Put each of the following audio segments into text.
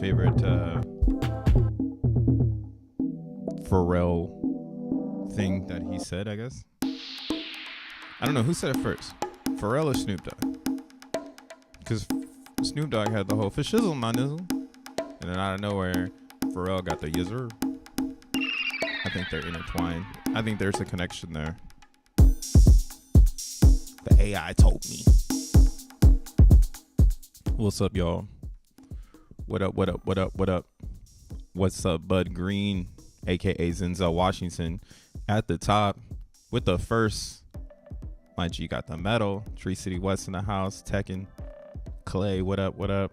favorite Pharrell thing that he said, I guess. I don't know who said it first, Pharrell or Snoop Dogg, because Snoop Dogg had the whole for shizzle my nizzle, and then out of nowhere Pharrell got the yizzer. I think they're intertwined. I think there's a connection there. The AI told me. What's up, y'all? What up, what up, what up, what up? What's up, Bud Green, aka Zenzel Washington, at the top with the first. Mind you, got the metal. Tree City West in the house. Tekken. Clay, what up, what up?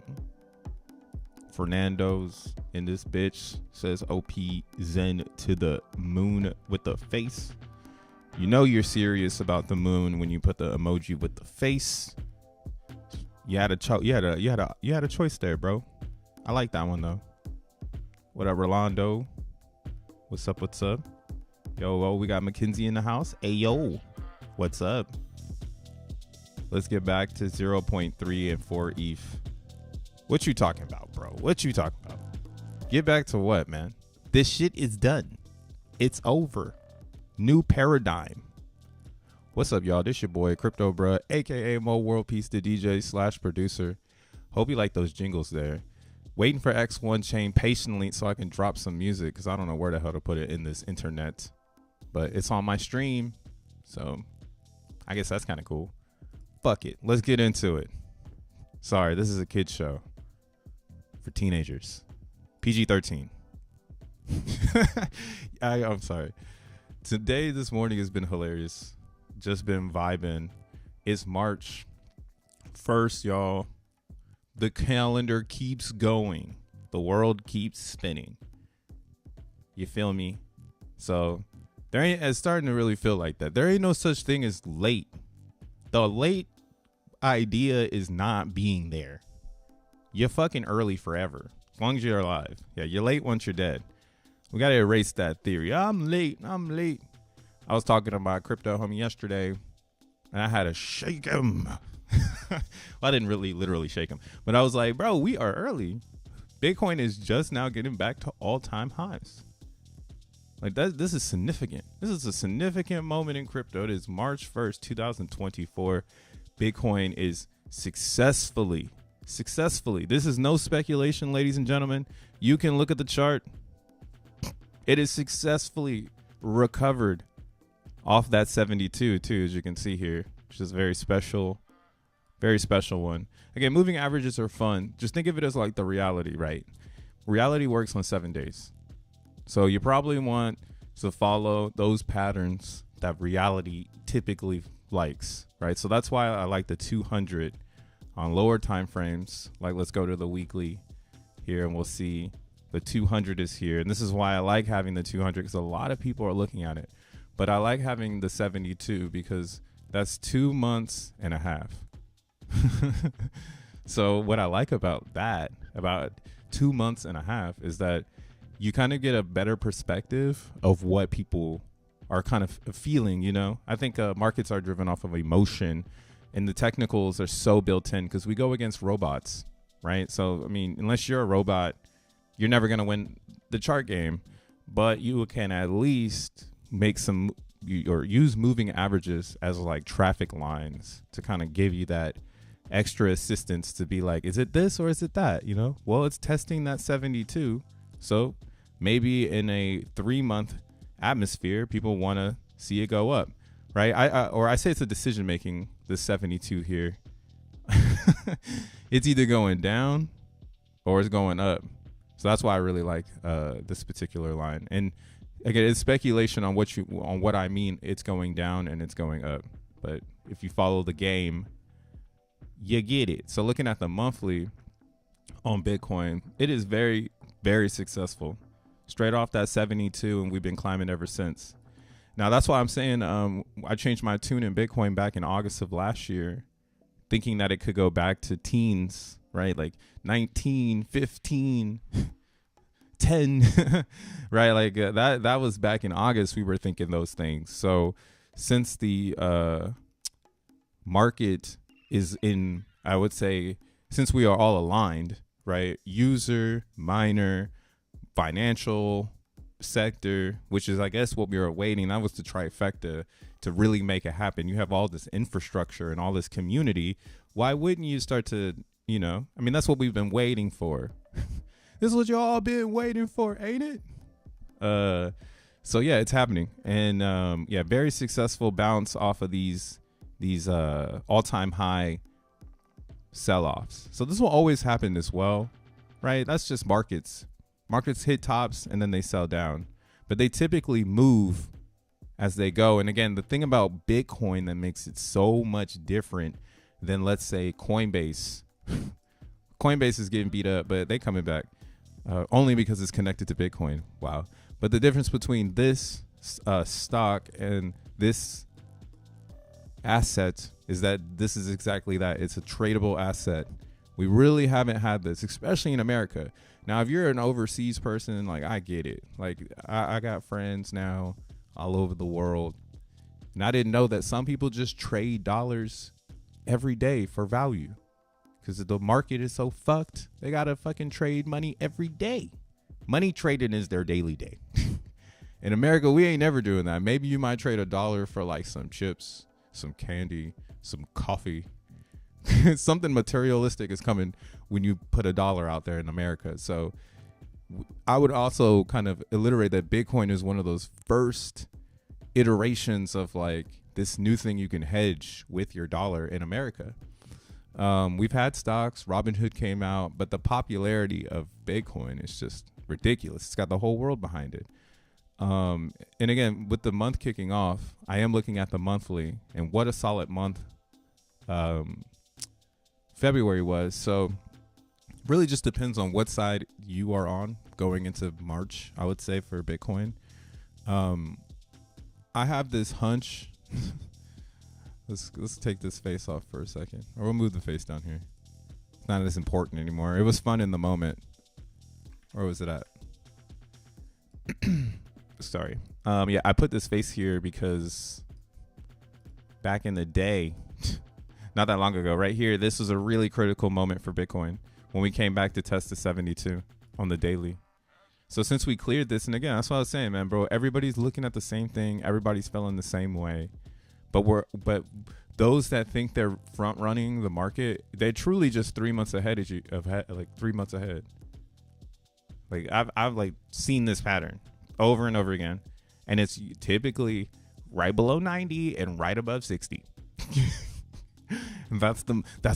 Fernando's in this bitch. Says O.P. Zen to the moon with the face. You know you're serious about the moon when you put the emoji with the face. You had a choice there, bro. I like that one though. What up, Rolando? What's up? What's up? Yo, we got Mackenzie in the house. Hey, yo, what's up? Let's get back to 0.3 and 4 ETH. What you talking about, bro? What you talking about? Get back to what, man? This shit is done. It's over. New paradigm. What's up, y'all? This your boy Crypto Bruh, aka Mo World Peace, the DJ / producer. Hope you like those jingles there. Waiting for X1 Chain patiently so I can drop some music because I don't know where the hell to put it in this internet. But it's on my stream, so I guess that's kind of cool. Fuck it. Let's get into it. Sorry, this is a kid's show for teenagers. PG-13. I'm sorry. This morning has been hilarious. Just been vibing. It's March 1st, y'all. The calendar keeps going. The world keeps spinning. You feel me? So it's starting to really feel like that. There ain't no such thing as late. The late idea is not being there. You're fucking early forever. As long as you're alive. Yeah, you're late once you're dead. We got to erase that theory. I'm late. I was talking to my crypto homie yesterday, and I had to shake him. Well, I didn't really literally shake him, but I was like, bro, we are early. Bitcoin is just now getting back to all-time highs. Like this is significant. This is a significant moment in crypto. It is March 1st, 2024. Bitcoin is successfully. This is no speculation, ladies and gentlemen. You can look at the chart. It is successfully recovered off that 72 too, as you can see here, which is very special one. Again, moving averages are fun. Just think of it as like the reality, right? Reality works on 7 days. So you probably want to follow those patterns that reality typically likes, right? So that's why I like the 200 on lower time frames. Like, let's go to the weekly here and we'll see the 200 is here. And this is why I like having the 200 because a lot of people are looking at it. But I like having the 72 because that's 2 months and a half. So what I like about 2 months and a half is that you kind of get a better perspective of what people are kind of feeling, you know? I think markets are driven off of emotion, and the technicals are so built in because we go against robots, right? So, I mean, unless you're a robot, you're never going to win the chart game, but you can at least make or use moving averages as like traffic lines to kind of give you that extra assistance to be like, is it this or is it that, you know? Well, it's testing that 72. So maybe in a 3-month atmosphere, people want to see it go up, right? I say it's a decision making, the 72 here. It's either going down or it's going up. So that's why I really like this particular line. And again, it's speculation on what I mean. It's going down and it's going up. But if you follow the game, you get it. So looking at the monthly on Bitcoin, it is very, very successful. Straight off that 72, and we've been climbing ever since. Now, that's why I'm saying I changed my tune in Bitcoin back in August of last year, thinking that it could go back to teens, right? Like 19, 15, 10, right? Like that was back in August. We were thinking those things. So since the market is in, I would say, since we are all aligned, right? User, miner, financial sector, which is, I guess, what we were waiting. That was the trifecta to really make it happen. You have all this infrastructure and all this community. Why wouldn't you start to, I mean, that's what we've been waiting for. This is what y'all been waiting for, ain't it? So yeah, it's happening. And yeah, very successful bounce off of these all-time high sell-offs. So this will always happen as well, right? That's just markets. Markets hit tops and then they sell down, but they typically move as they go. And again, the thing about Bitcoin that makes it so much different than, let's say, Coinbase. Coinbase is getting beat up, but they coming back only because it's connected to Bitcoin. Wow. But the difference between this stock and this asset is that this is exactly that. It's a tradable asset. We really haven't had this, especially in America. Now, if you're an overseas person, like, I get it. Like, I got friends now all over the world, and I didn't know that some people just trade dollars every day for value because the market is so fucked. They gotta fucking trade money every day. Money trading is their daily day. In America, we ain't never doing that. Maybe you might trade $1 for like some chips, some candy, some coffee. Something materialistic is coming when you put $1 out there in America. So I would also kind of alliterate that Bitcoin is one of those first iterations of like this new thing you can hedge with your dollar in America. We've had stocks, Robinhood came out, but the popularity of Bitcoin is just ridiculous. It's got the whole world behind it. And again, with the month kicking off, I am looking at the monthly, and what a solid month February was. So really just depends on what side you are on going into March, I would say, for Bitcoin. I have this hunch. Let's take this face off for a second, or we'll move the face down here. It's not as important anymore. It was fun in the moment. Where was it at? Sorry. Yeah, I put this face here because back in the day, not that long ago, right here, this was a really critical moment for Bitcoin when we came back to test the 72 on the daily. So since we cleared this, and again, that's what I was saying, man, bro, everybody's looking at the same thing. Everybody's feeling the same way. But those that think they're front running the market, they're truly just 3 months ahead like 3 months ahead. Like I've like seen this pattern over and over again, and it's typically right below 90 and right above 60. And that's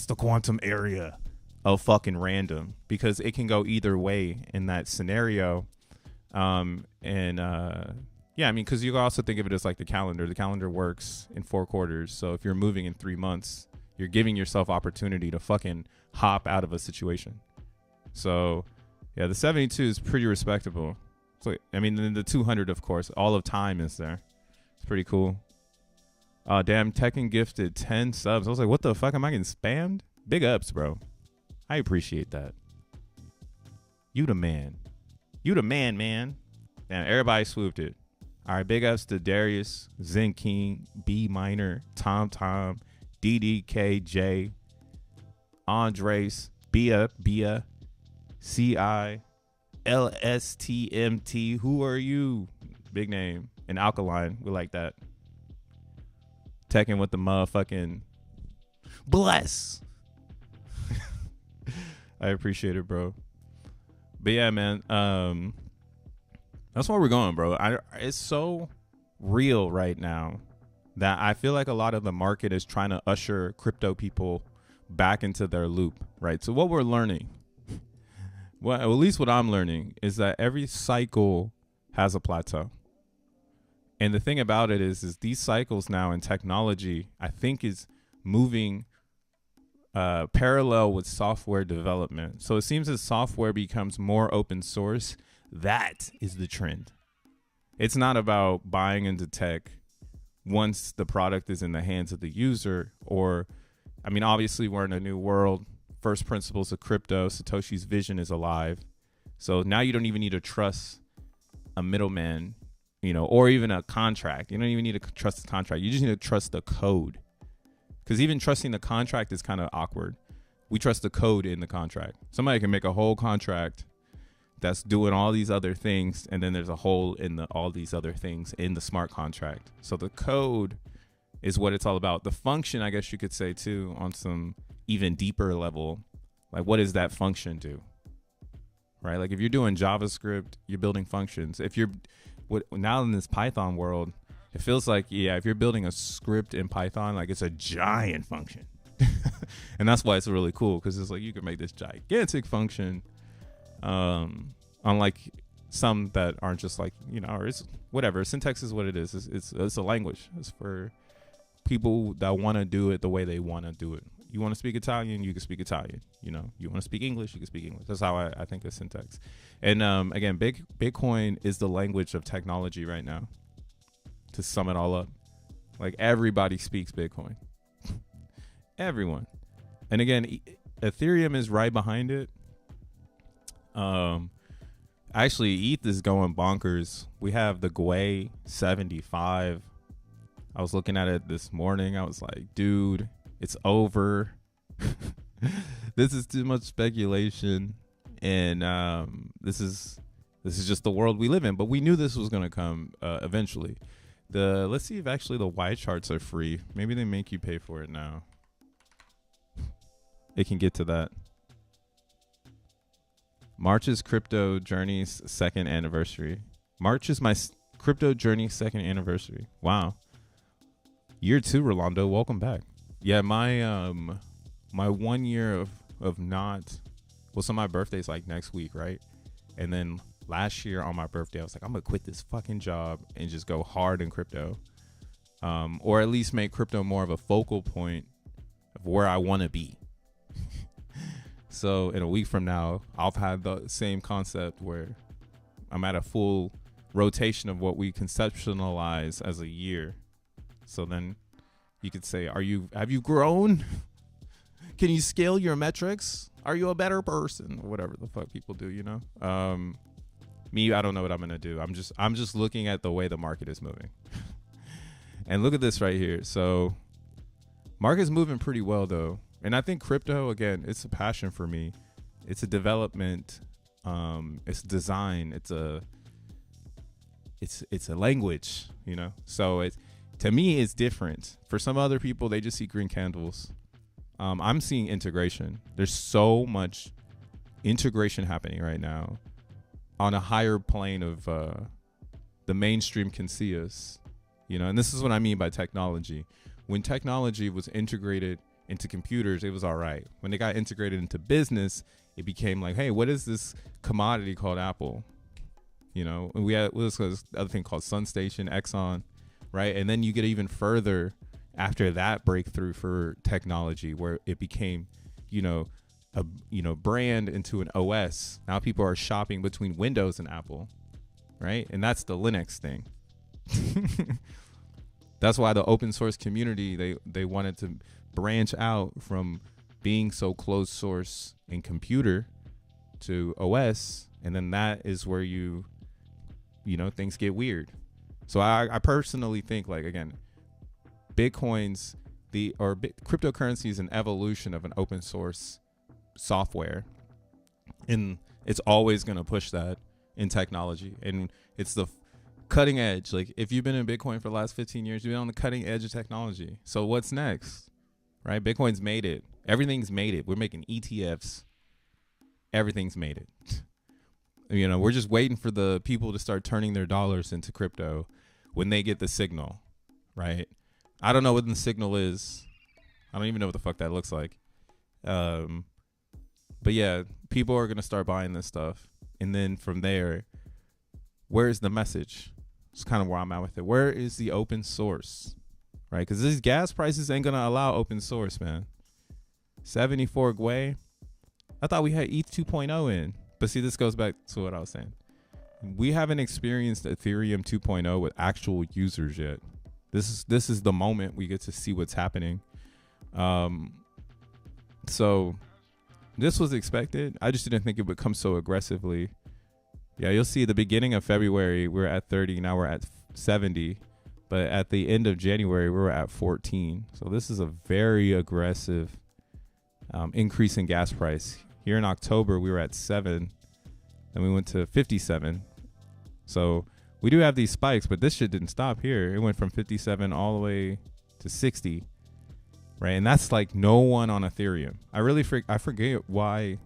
the quantum area of fucking random, because it can go either way in that scenario. Yeah, I mean, because you can also think of it as like the calendar. The calendar works in 4 quarters. So if you're moving in 3 months, you're giving yourself opportunity to fucking hop out of a situation. So yeah, the 72 is pretty respectable. So I mean, then the 200, of course, all of time is there. It's pretty cool. Damn, Tekken gifted 10 subs. I was like, what the fuck? Am I getting spammed? Big ups, bro. I appreciate that. You the man. You the man, man. Damn, everybody swooped it. All right, big ups to Darius, Zen King, B Minor, Tom, DDKJ, Andres, Bia, CI, LSTMT. Who are you? Big name. And Alkaline. We like that. Tekken with the motherfucking bless. I appreciate it, bro. But yeah, man. That's where we're going, bro. It's so real right now that I feel like a lot of the market is trying to usher crypto people back into their loop, right? So what we're learning, well, at least what I'm learning, is that every cycle has a plateau. And the thing about it is these cycles now in technology, I think, is moving parallel with software development. So it seems as software becomes more open source, that is the trend. It's not about buying into tech once the product is in the hands of the user, or, I mean, obviously we're in a new world. First principles of crypto, Satoshi's vision is alive. So now you don't even need to trust a middleman, or even a contract. You don't even need to trust the contract. You just need to trust the code. Because even trusting the contract is kind of awkward. We trust the code in the contract. Somebody can make a whole contract that's doing all these other things, and then there's a hole in all these other things in the smart contract. So the code is what it's all about. The function, I guess you could say too, on some even deeper level, like what does that function do? Right? Like if you're doing JavaScript, you're building functions. If you're now in this Python world, it feels like, if you're building a script in Python, like it's a giant function. And that's why it's really cool, because it's like you can make this gigantic function, unlike some that aren't just like, or it's whatever. Syntax is what it is. It's a language. It's for people that want to do it the way they want to do it. You want to speak Italian, you can speak Italian. You want to speak English, you can speak English. That's how I think of syntax. And again, Bitcoin is the language of technology right now. To sum it all up, like everybody speaks Bitcoin. Everyone. And again, Ethereum is right behind it. Actually, ETH is going bonkers. We have the Gwei 75. I was looking at it this morning. I was like, dude, it's over. This is too much speculation. And this is just the world we live in. But we knew this was going to come eventually. Let's see if actually the Y charts are free. Maybe they make you pay for it now. It can get to that. March is Crypto Journey's 2nd anniversary. March is my Crypto Journey 2nd anniversary. Wow. Year 2, Rolando. Welcome back. Yeah, my 1 year of not. Well, so my birthday's like next week, right? And then last year on my birthday, I was like, I'm gonna quit this fucking job and just go hard in crypto, or at least make crypto more of a focal point of where I want to be. So in a week from now, I'll have the same concept where I'm at a full rotation of what we conceptualize as a year. So then you could say, have you grown? Can you scale your metrics? Are you a better person? Or whatever the fuck people do, Me, I don't know what I'm gonna do. I'm just looking at the way the market is moving. And look at this right here. So market's moving pretty well though. And I think crypto, again, it's a passion for me. It's a development. It's design. It's a language, So to me, it's different. For some other people, they just see green candles. I'm seeing integration. There's so much integration happening right now on a higher plane of the mainstream can see us, and this is what I mean by technology. When technology was integrated into computers, it was all right. When they got integrated into business, it became like, hey, what is this commodity called Apple? And we had this other thing called SunStation, Exxon, right? And then you get even further after that breakthrough for technology, where it became, a brand into an OS. Now people are shopping between Windows and Apple, right? And that's the Linux thing. That's why the open source community, they wanted to branch out from being so closed source in computer to OS, and then that is where things get weird. So I personally think, like, again, cryptocurrency is an evolution of an open source software, and it's always going to push that in technology, and it's the cutting edge. Like, if you've been in Bitcoin for the last 15 years, you've been on the cutting edge of technology. So what's next, right? Bitcoin's made it. Everything's made it. We're making ETFs. Everything's made it. We're just waiting for the people to start turning their dollars into crypto when they get the signal, right? I don't know what the signal is. I don't even know what the fuck that looks like. But yeah, people are going to start buying this stuff. And then from there, where's the message? It's kind of where I'm at with it. Where is the open source, right? Because these gas prices ain't going to allow open source, man. 74 Gwei. I thought we had ETH 2.0 in. But see, this goes back to what I was saying. We haven't experienced Ethereum 2.0 with actual users yet. This is the moment we get to see what's happening. So this was expected. I just didn't think it would come so aggressively. Yeah, you'll see the beginning of February, we're at 30. Now we're at 70. But at the end of January, we were at 14. So this is a very aggressive increase in gas price. Here in October, we were at 7, then we went to 57. So we do have these spikes, but this shit didn't stop here. It went from 57 all the way to 60, right? And that's like no one on Ethereum. I forget why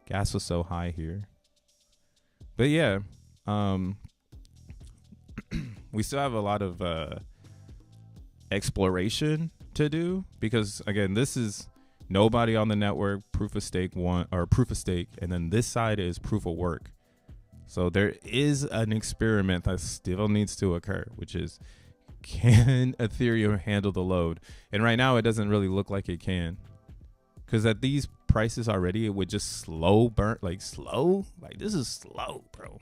gas was so high here. But yeah, we still have a lot of exploration to do, because again, this is nobody on the network, proof of stake and then this side is proof of work. So there is an experiment that still needs to occur, which is, can Ethereum handle the load? And right now it doesn't really look like it can, because at these prices already, it would just slow burn, like this is slow, bro.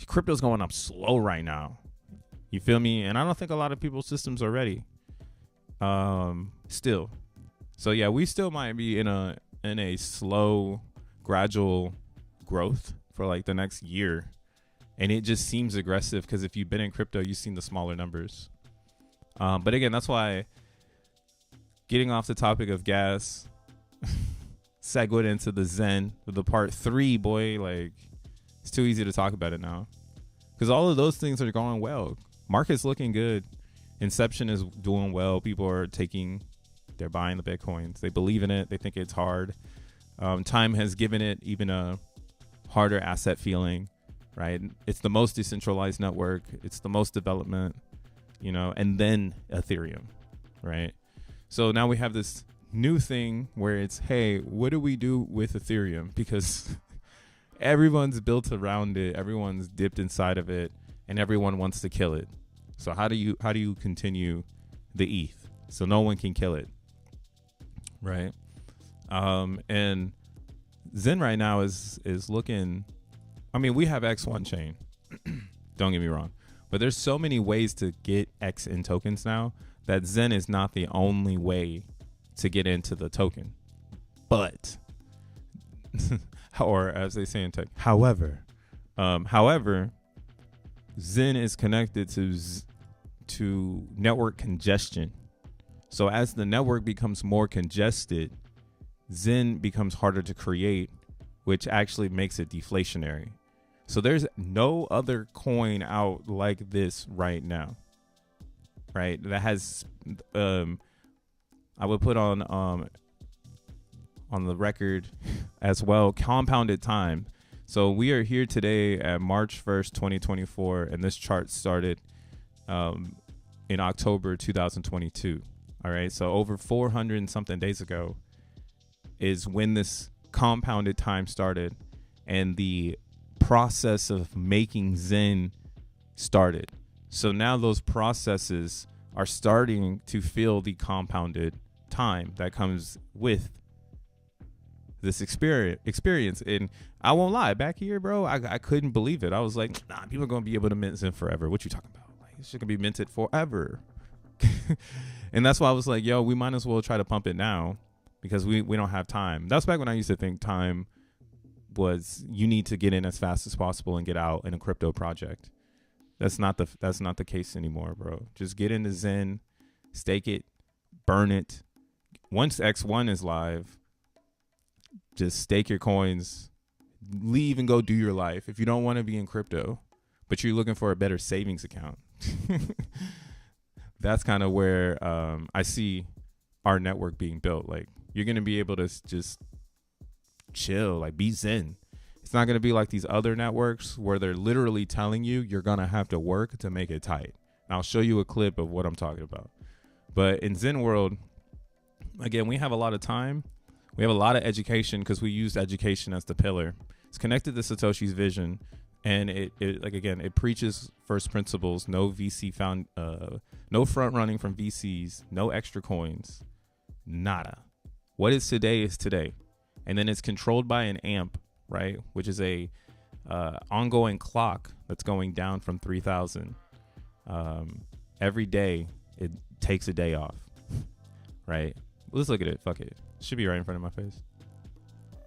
Crypto's going up slow right now. You feel me? And I don't think a lot of people's systems are ready. Still. So yeah, we still might be in a slow, gradual growth for like the next year. And it just seems aggressive because if you've been in crypto, you've seen the smaller numbers. But again, that's why, getting off the topic of gas, segued into the Zen, the part 3, boy. Like, it's too easy to talk about it now, because all of those things are going well. Market's looking good. Inception is doing well. People are they're buying the Bitcoins. They believe in it. They think it's hard. Time has given it even a harder asset feeling, right? It's the most decentralized network. It's the most development, and then Ethereum, right? So now we have this new thing where it's, hey, what do we do with Ethereum? Because everyone's built around it. Everyone's dipped inside of it, and everyone wants to kill it. So how do you continue the ETH so no one can kill it, right? And Zen right now is looking. I mean, we have X1 chain. Don't get me wrong, but there's so many ways to get X in tokens now that Zen is not the only way to get into the token. But, or as they say in tech, however, Zen is connected to network congestion. So as the network becomes more congested, Zen becomes harder to create, which actually makes it deflationary. So there's no other coin out like this right now, right? That has, I would put on the record as well, compounded time. So we are here today at March 1st, 2024, and this chart started in October 2022. All right, so over 400 and something days ago is when this compounded time started, and the process of making Zen started. So now those processes are starting to feel the compounded time that comes with this experience. And I won't lie, back here, bro, I couldn't believe it. I was like, nah, people are going to be able to mint Zen forever. What you talking about? Like, this shit can be minted forever. And that's why I was like, yo, we might as well try to pump it now, because we don't have time. That's back when I used to think time was you need to get in as fast as possible and get out in a crypto project. That's not the case anymore, bro. Just get into Zen, stake it, burn it. Once X1 is live, just stake your coins, leave and go do your life. If you don't want to be in crypto, but you're looking for a better savings account, that's kind of where I see our network being built. Like, you're going to be able to just chill, like be Zen. It's not going to be like these other networks where they're literally telling you you're going to have to work to make it tight. And I'll show you a clip of what I'm talking about. But in Zen world, again, we have a lot of time. We have a lot of education, because we used education as the pillar. It's connected to Satoshi's vision. And it preaches first principles, no VC no front running from VCs, no extra coins, nada. What is today is today. And then it's controlled by an AMP, right? Which is a ongoing clock that's going down from 3,000. Every day it takes a day off, right? Let's look at it. Fuck it. It should be right in front of my face.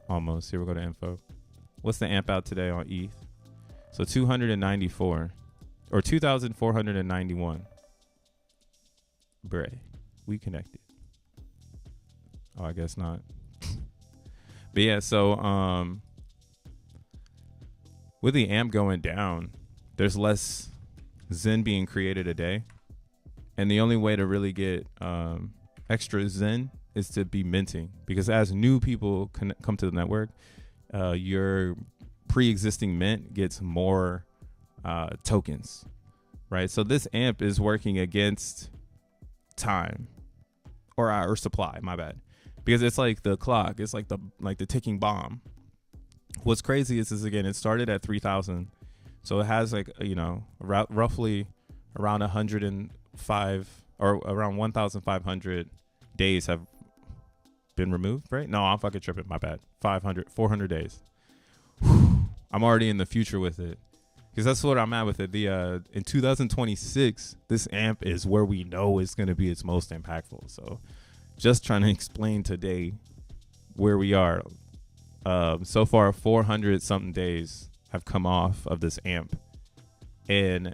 Almost. Here we go to info. What's the AMP out today on ETH? So 294 or 2,491. Bray, we connected. Oh, I guess not. But yeah, so with the amp going down, there's less Zen being created a day. And the only way to really get extra Zen is to be minting, because as new people come to the network, your pre-existing mint gets more tokens, right? So this amp is working against time or supply, my bad, because it's like the clock. It's like the ticking bomb. What's crazy is again, it started at 3,000, so it has like, you know, roughly around 105 or around 1,500 days have been removed, right? No, I'm fucking tripping. My bad. 400 days. I'm already in the future with it, because that's what I'm at with it. In 2026, this amp is where we know it's going to be its most impactful. So just trying to explain today where we are. So far, 400 something days have come off of this amp, and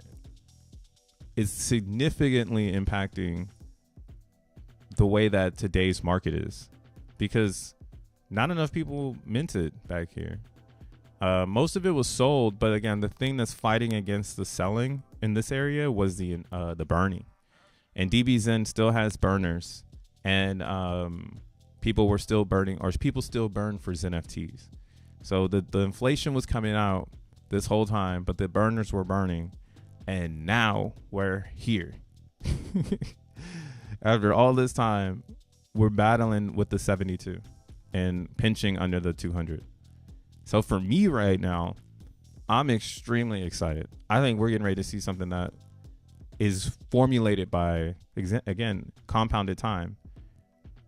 it's significantly impacting the way that today's market is, because not enough people minted back here. Most of it was sold, but again, the thing that's fighting against the selling in this area was the burning. And DBZen still has burners, and people were still burning, or people still burn for XeNFTs. So the inflation was coming out this whole time, but the burners were burning, and now we're here. After all this time, we're battling with the 72 and pinching under the 200. So for me right now, I'm extremely excited. I think we're getting ready to see something that is formulated by, again, compounded time.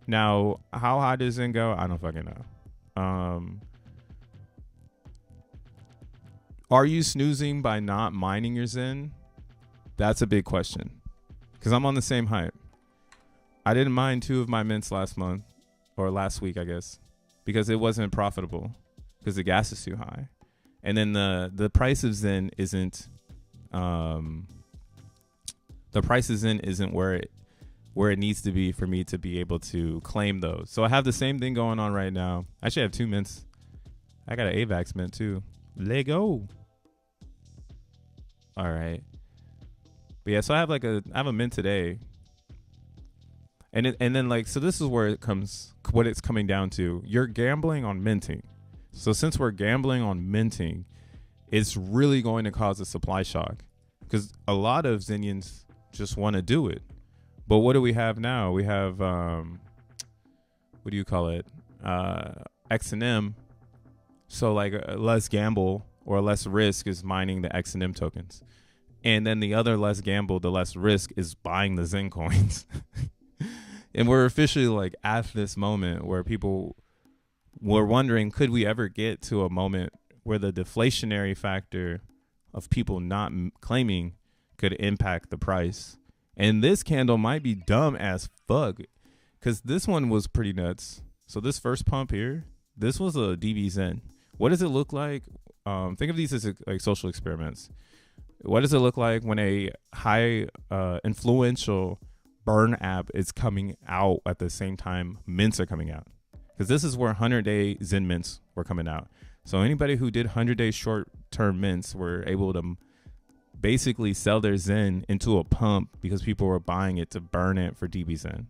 Now, how high does Zen go? I don't fucking know. Are you snoozing by not mining your Zen? That's a big question, because I'm on the same hype. I didn't mine 2 of my mints last month, or last week, I guess, because it wasn't profitable, because the gas is too high. And then the price of Zen isn't where it needs to be for me to be able to claim those. So I have the same thing going on right now. Actually, I have 2 mints. I got an AVAX mint too. Lego. All right. But yeah, so I have a mint today. And then like, so this is where what it's coming down to. You're gambling on minting. So since we're gambling on minting, it's really going to cause a supply shock, because a lot of Zenians just want to do it. But what do we have now? We have, what do you call it? XNM. So like less gamble or less risk is mining the XNM tokens. And then the other less gamble, the less risk is buying the Zen coins. And we're officially like at this moment where people were wondering, could we ever get to a moment where the deflationary factor of people not claiming could impact the price? And this candle might be dumb as fuck, because this one was pretty nuts. So this first pump here, this was a DBZen. What does it look like? Think of these as like social experiments. What does it look like when a high influential burn app is coming out at the same time mints are coming out? Because this is where 100-day Zen mints were coming out. So anybody who did 100-day short-term mints were able to basically sell their Zen into a pump, because people were buying it to burn it for DBZen,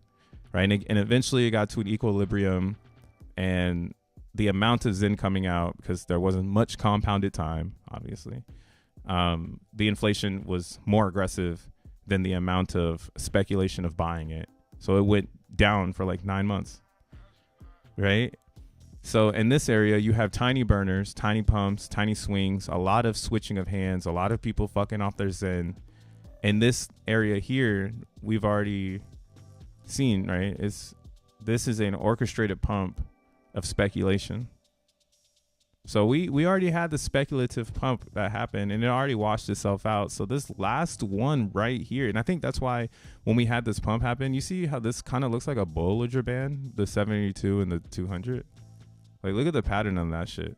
right? And eventually it got to an equilibrium, and the amount of Zen coming out, because there wasn't much compounded time, obviously, the inflation was more aggressive than the amount of speculation of buying it. So it went down for like 9 months, right? So in this area, you have tiny burners, tiny pumps, tiny swings, a lot of switching of hands, a lot of people fucking off their Zen. In this area here, we've already seen, right? This is an orchestrated pump of speculation. So we already had the speculative pump that happened, and it already washed itself out. So this last one right here, and I think that's why when we had this pump happen, you see how this kind of looks like a Bollinger Band, the 72 and the 200. Like, look at the pattern on that shit.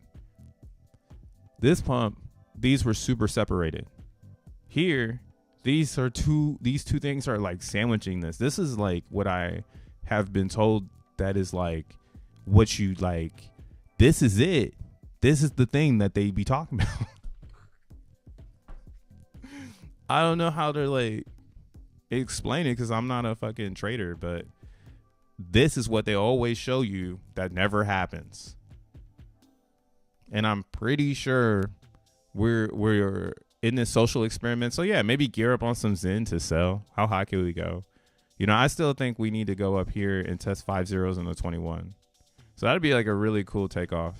This pump, these were super separated. Here, these two things are like sandwiching this. This is like what I have been told that is like what you like. This is it. This is the thing that they be talking about. I don't know how to like explain it because I'm not a fucking trader, but this is what they always show you that never happens. And I'm pretty sure we're in this social experiment. So yeah, maybe gear up on some Zen to sell. How high can we go? You know, I still think we need to go up here and test 5 zeros in the 21. So that'd be like a really cool takeoff.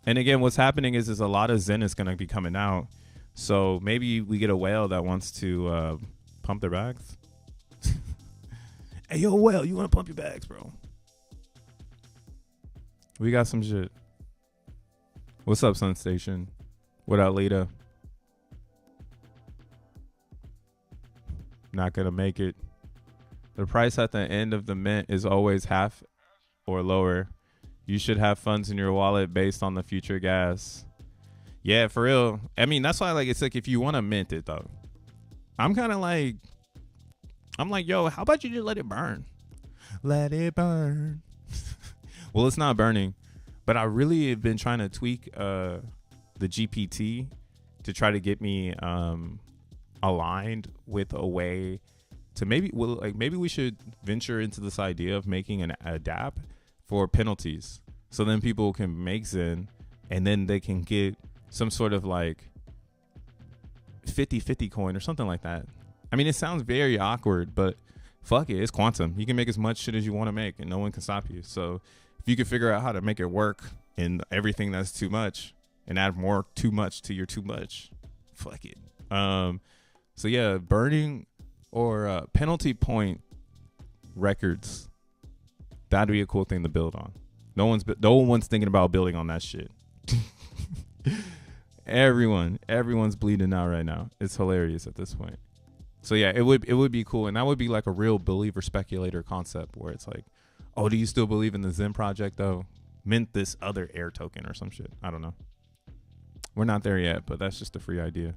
And again, what's happening is a lot of Zen is going to be coming out. So maybe we get a whale that wants to pump their bags. Hey, yo, whale, you want to pump your bags, bro? We got some shit. What's up, Sun Station? What up, Lita? Not going to make it. The price at the end of the mint is always half or lower. You should have funds in your wallet based on the future gas. Yeah, for real. I mean, that's why, like, it's like if you want to mint it, though. I'm kind of like, yo, how about you just let it burn? Let it burn. Well, it's not burning, but I really have been trying to tweak the GPT to try to get me aligned with a way to maybe we should venture into this idea of making a dApp for penalties. So then people can make Zen and then they can get some sort of like 50-50 coin or something like that. I mean, it sounds very awkward, but fuck it. It's quantum. You can make as much shit as you want to make and no one can stop you. So if you can figure out how to make it work in everything that's too much and add more too much to your too much, fuck it. So yeah, burning or penalty point records. That'd be a cool thing to build on. No one's thinking about building on that shit. Everyone's bleeding out right now. It's hilarious at this point. So yeah, it would be cool, and that would be like a real believer speculator concept where it's like, oh, do you still believe in the Zen project though? Mint this other air token or some shit. I don't know. We're not there yet, but that's just a free idea.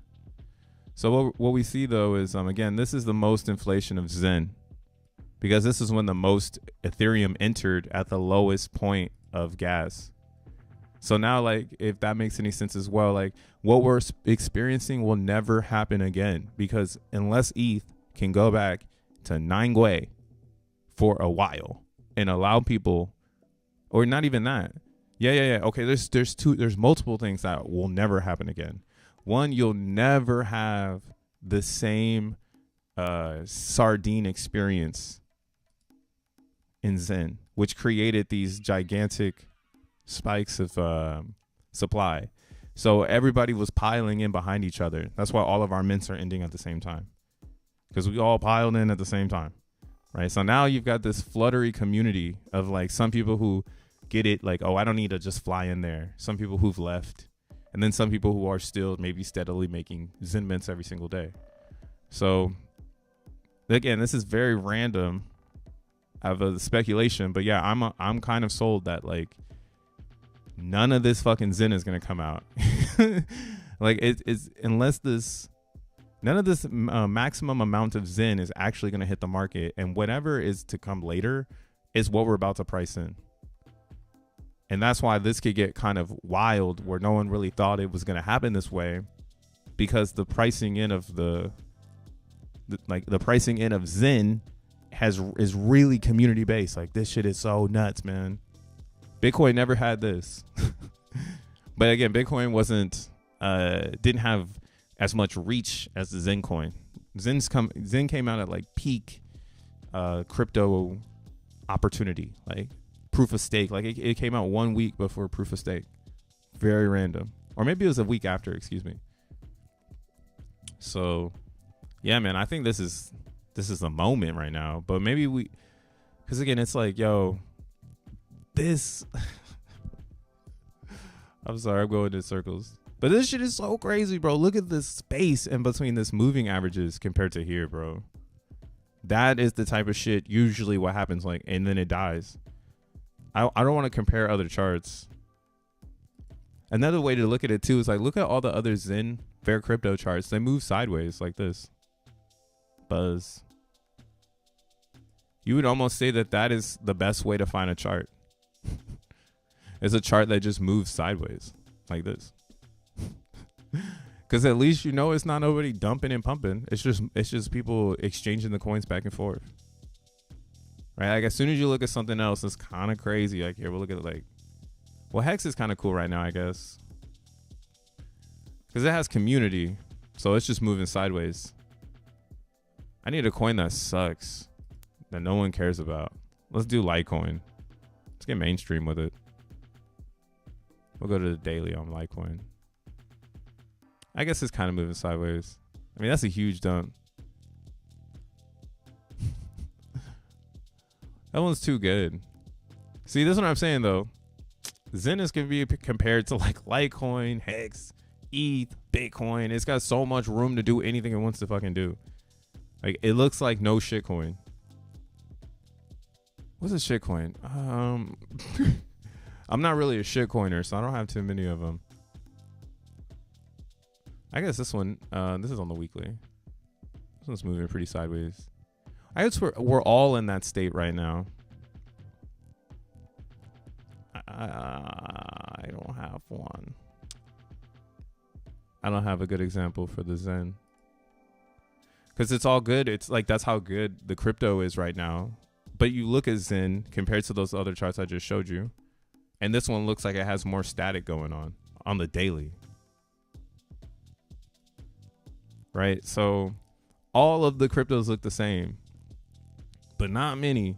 So what we see though is again, this is the most inflation of Zen, because this is when the most Ethereum entered at the lowest point of gas. So now, like, if that makes any sense as well, like what we're experiencing will never happen again, because unless ETH can go back to 9 Gwei for a while and allow people, or not even that. Yeah. Okay, there's multiple things that will never happen again. One, you'll never have the same sardine experience in Zen, which created these gigantic spikes of supply. So everybody was piling in behind each other. That's why all of our mints are ending at the same time, because we all piled in at the same time, right? So now you've got this fluttery community of like some people who get it, like, oh, I don't need to just fly in there. Some people who've left, and then some people who are still maybe steadily making Zen mints every single day. So again, this is very random of a speculation, but yeah, I'm kind of sold that like none of this fucking Zen is gonna come out. Like it's unless none of this maximum amount of Zen is actually gonna hit the market, and whatever is to come later is what we're about to price in. And that's why this could get kind of wild, where no one really thought it was going to happen this way, because the pricing in of the pricing in of Zen is really community based. Like, this shit is so nuts, man. Bitcoin never had this. But again, Bitcoin didn't have as much reach as the Zen coin. Zen came out at like peak crypto opportunity, like proof of stake. Like it came out 1 week before proof of stake. Very random. Or maybe it was a week after, excuse me. So yeah, man, I think this is the moment right now. But maybe because again, it's like, yo, this I'm sorry, I'm going in circles. But this shit is so crazy, bro. Look at this space in between this moving averages compared to here, bro. That is the type of shit usually what happens, like, and then it dies. I don't want to compare other charts. Another way to look at it too is like, look at all the other Zen fair crypto charts. They move sideways like this. Buzz. You would almost say that that is the best way to find a chart. It's a chart that just moves sideways like this. Because at least you know it's not nobody dumping and pumping. It's just people exchanging the coins back and forth. Right? Like as soon as you look at something else, it's kind of crazy. Like here, we'll look at like, well, Hex is kind of cool right now, I guess. Because it has community. So it's just moving sideways. I need a coin that sucks. That no one cares about. Let's do Litecoin. Let's get mainstream with it. We'll go to the daily on Litecoin. I guess it's kind of moving sideways. I mean, that's a huge dump. That one's too good. See, this is what I'm saying, though. Zen is going to be compared to like Litecoin, Hex, ETH, Bitcoin. It's got so much room to do anything it wants to fucking do. Like, it looks like no shitcoin. What's a shitcoin? I'm not really a shitcoiner, so I don't have too many of them. I guess this one, this is on the weekly. This one's moving pretty sideways. I guess we're all in that state right now. I don't have one. I don't have a good example for the Zen. Because it's all good. It's like that's how good the crypto is right now. But you look at Zen compared to those other charts I just showed you. And this one looks like it has more static going on the daily. Right? So all of the cryptos look the same. But not many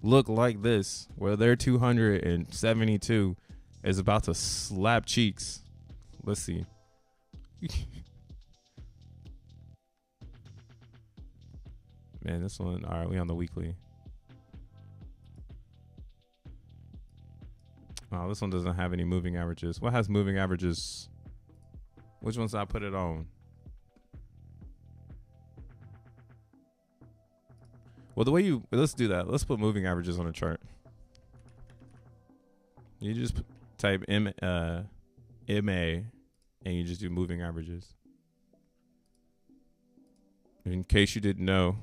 look like this, where their 272 is about to slap cheeks. Let's see. Man, this one, all right, we on the weekly. Oh, this one doesn't have any moving averages. What has moving averages? Which ones did I put it on? Well, the way you, let's do that. Let's put moving averages on a chart. You just type MA and you just do moving averages. In case you didn't know,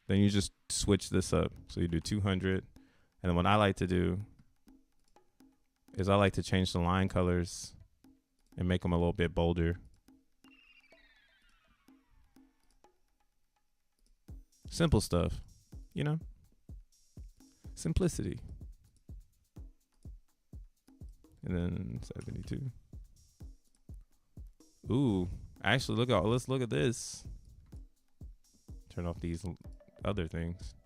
then you just switch this up. So you do 200. And then what I like to do is I like to change the line colors and make them a little bit bolder. Simple stuff, you know? Simplicity. And then 72. Ooh, actually, let's look at this. Turn off these other things.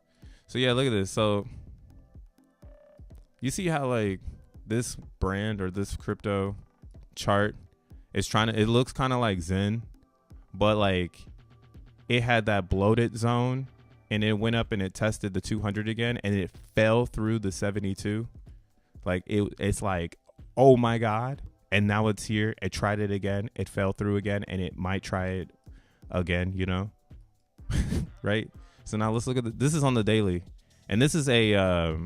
So yeah, look at this. So you see how like this brand or this crypto chart is trying to, it looks kind of like Zen, but like it had that bloated zone and it went up and it tested the 200 again and it fell through the 72. Like it's like, oh my God. And now it's here. It tried it again. It fell through again and it might try it again, you know? Right? So now let's look at this is on the daily. And this is a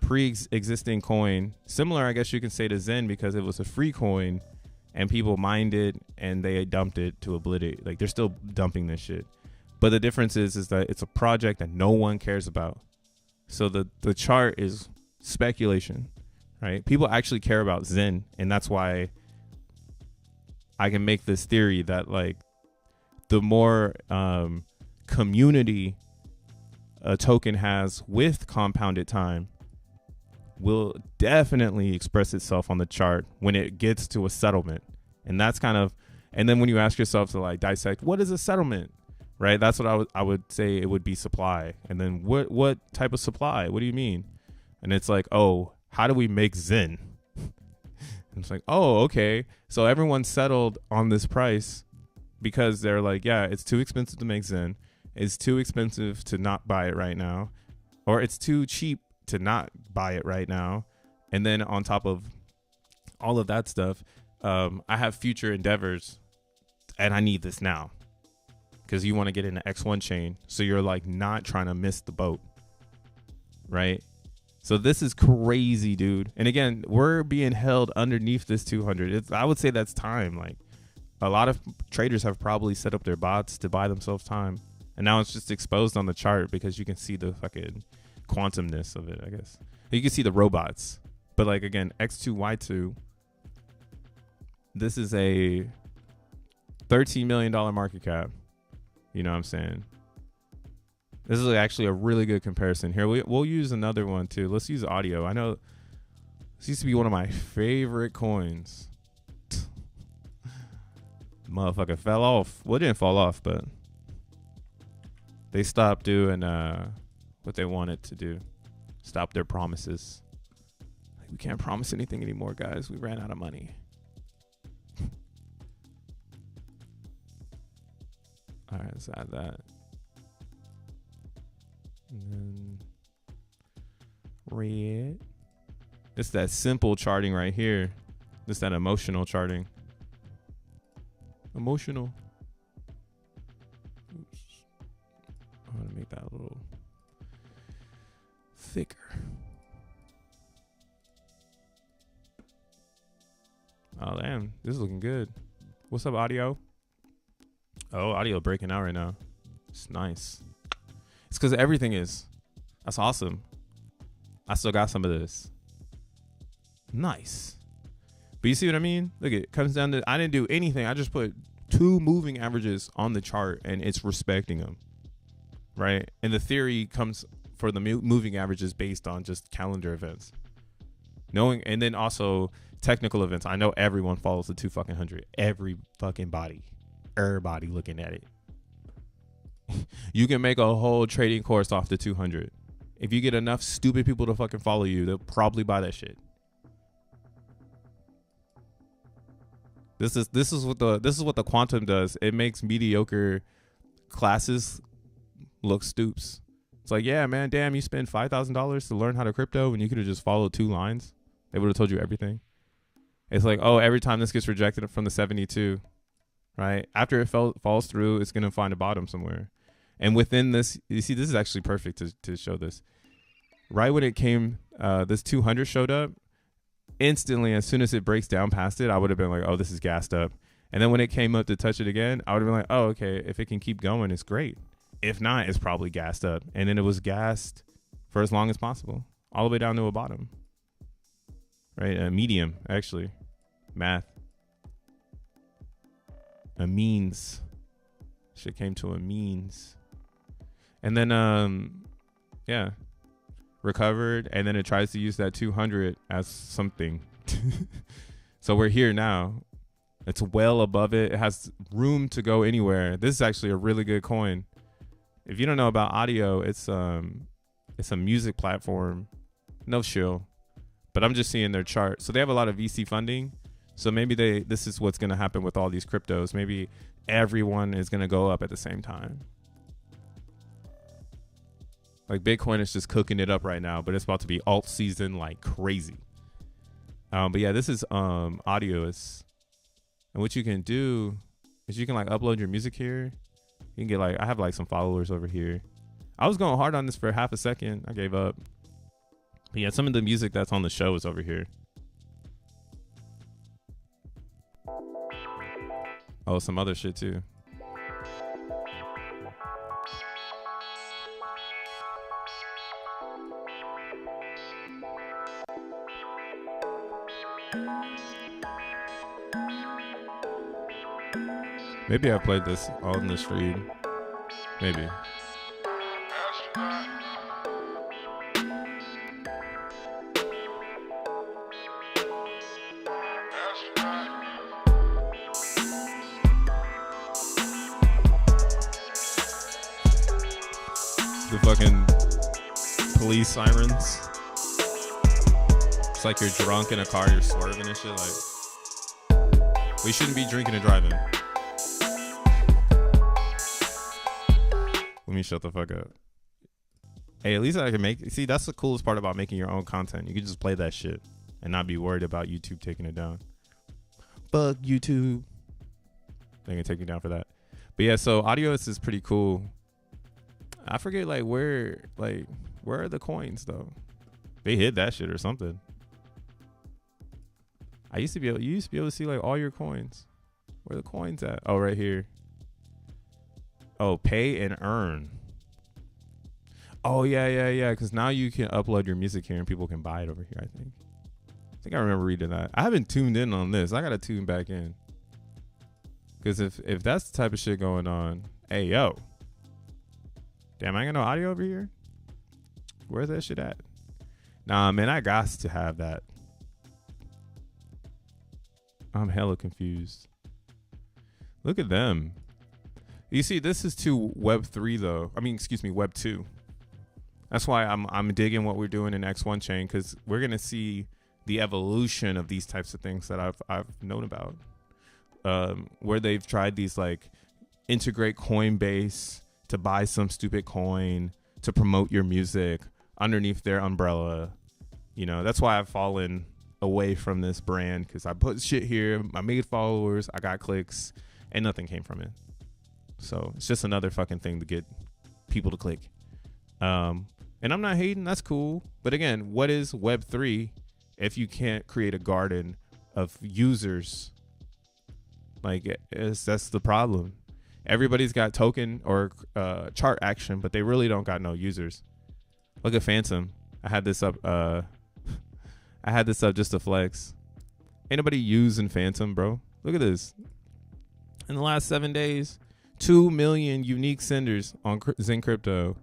pre-existing coin. Similar, I guess you can say, to Zen because it was a free coin and people mined it and they dumped it to obliviate. Like they're still dumping this shit. But the difference is that it's a project that no one cares about. So the chart is speculation, right? People actually care about Zen, and that's why I can make this theory that like the more community a token has with compounded time will definitely express itself on the chart when it gets to a settlement. And that's kind of, and then when you ask yourself to like dissect, what is a settlement? Right? That's what I would say it would be supply. And then what type of supply? What do you mean? And it's like, oh, how do we make Zen? And it's like, oh, okay. So everyone settled on this price because they're like, yeah, it's too expensive to make Zen. It's too expensive to not buy it right now. Or it's too cheap to not buy it right now. And then on top of all of that stuff, I have future endeavors and I need this now. Because you want to get in the X1 chain. So you're like not trying to miss the boat. Right? So this is crazy, dude. And again, we're being held underneath this 200. I would say that's time. Like a lot of traders have probably set up their bots to buy themselves time. And now it's just exposed on the chart because you can see the fucking quantumness of it, I guess. You can see the robots. But like, again, X2Y2, this is a $13 million market cap. You know what I'm saying? This is actually a really good comparison. Here, we'll use another one too. Let's use audio. I know this used to be one of my favorite coins. Motherfucker fell off. Well, it didn't fall off, but they stopped doing what they wanted to do. Stop their promises. Like, we can't promise anything anymore, guys. We ran out of money. All right, let's add that. And then red. It's that simple charting right here. It's that emotional charting. Emotional. Oops. I'm gonna make that a little thicker. Oh damn, this is looking good. What's up, audio? Oh, audio breaking out right now. It's nice. It's because everything is. That's awesome. I still got some of this. Nice. But you see what I mean? Look, it comes down to, I didn't do anything. I just put 2 moving averages on the chart and it's respecting them. Right? And the theory comes for the moving averages based on just calendar events. Knowing, and then also technical events. I know everyone follows the 200. Every fucking body. Everybody looking at it. You can make a whole trading course off the 200. If you get enough stupid people to fucking follow you, they'll probably buy that shit. This is what the quantum does. It makes mediocre classes look stoops. It's like, yeah, man, damn, you spend $5,000 to learn how to crypto when you could have just followed 2 lines. They would have told you everything. It's like, oh, every time this gets rejected from the 72, right? After it falls through, it's gonna find a bottom somewhere. And within this, you see, this is actually perfect to show this. Right when it came, this 200 showed up. Instantly, as soon as it breaks down past it, I would have been like, oh, this is gassed up. And then when it came up to touch it again, I would have been like, oh, okay, if it can keep going, it's great. If not, it's probably gassed up. And then it was gassed for as long as possible, all the way down to a bottom. Right? A medium, actually. Math. A means. Shit came to a means. And then, yeah. Recovered, and then it tries to use that 200 as something. So we're here now. It's well above it. It has room to go anywhere. This is actually a really good coin. If you don't know about audio, it's a music platform. No shill. But I'm just seeing their chart. So they have a lot of VC funding. So maybe this is what's going to happen with all these cryptos. Maybe everyone is going to go up at the same time. Like Bitcoin is just cooking it up right now, but it's about to be alt season like crazy. But yeah, this is audio. And what you can do is you can like upload your music here. You can get like, I have like some followers over here. I was going hard on this for half a second. I gave up. But yeah, some of the music that's on the show is over here. Oh, some other shit too. Maybe I played this on the stream. Maybe. The fucking police sirens. It's like you're drunk in a car, you're swerving and shit. Like, we shouldn't be drinking and driving. Let me shut the fuck up. Hey, at least I can make... See, that's the coolest part about making your own content. You can just play that shit and not be worried about YouTube taking it down. Fuck YouTube. They can take me down for that. But yeah, so Audios is pretty cool. I forget, like, where are the coins, though? They hid that shit or something. You used to be able to see, like, all your coins. Where are the coins at? Oh, right here. Oh, pay and earn. Oh, yeah. Because now you can upload your music here and people can buy it over here, I think I remember reading that. I haven't tuned in on this. I got to tune back in. Because if that's the type of shit going on, hey, yo. Damn, I ain't got no audio over here? Where's that shit at? Nah, man, I got to have that. I'm hella confused. Look at them. You see, this is to Web 3 though. I mean, excuse me, Web 2. That's why I'm digging what we're doing in X1 chain, because we're gonna see the evolution of these types of things that I've known about. Where they've tried these like integrate Coinbase to buy some stupid coin to promote your music underneath their umbrella. You know, that's why I've fallen away from this brand, because I put shit here, I made followers, I got clicks, and nothing came from it. So it's just another fucking thing to get people to click. And I'm not hating, that's cool. But again, what is Web3 if you can't create a garden of users? Like, that's the problem. Everybody's got token or chart action, but they really don't got no users. Look at Phantom. I had this up just to flex. Ain't nobody using Phantom, bro. Look at this. In the last 7 days, 2 million unique senders on Zen Crypto.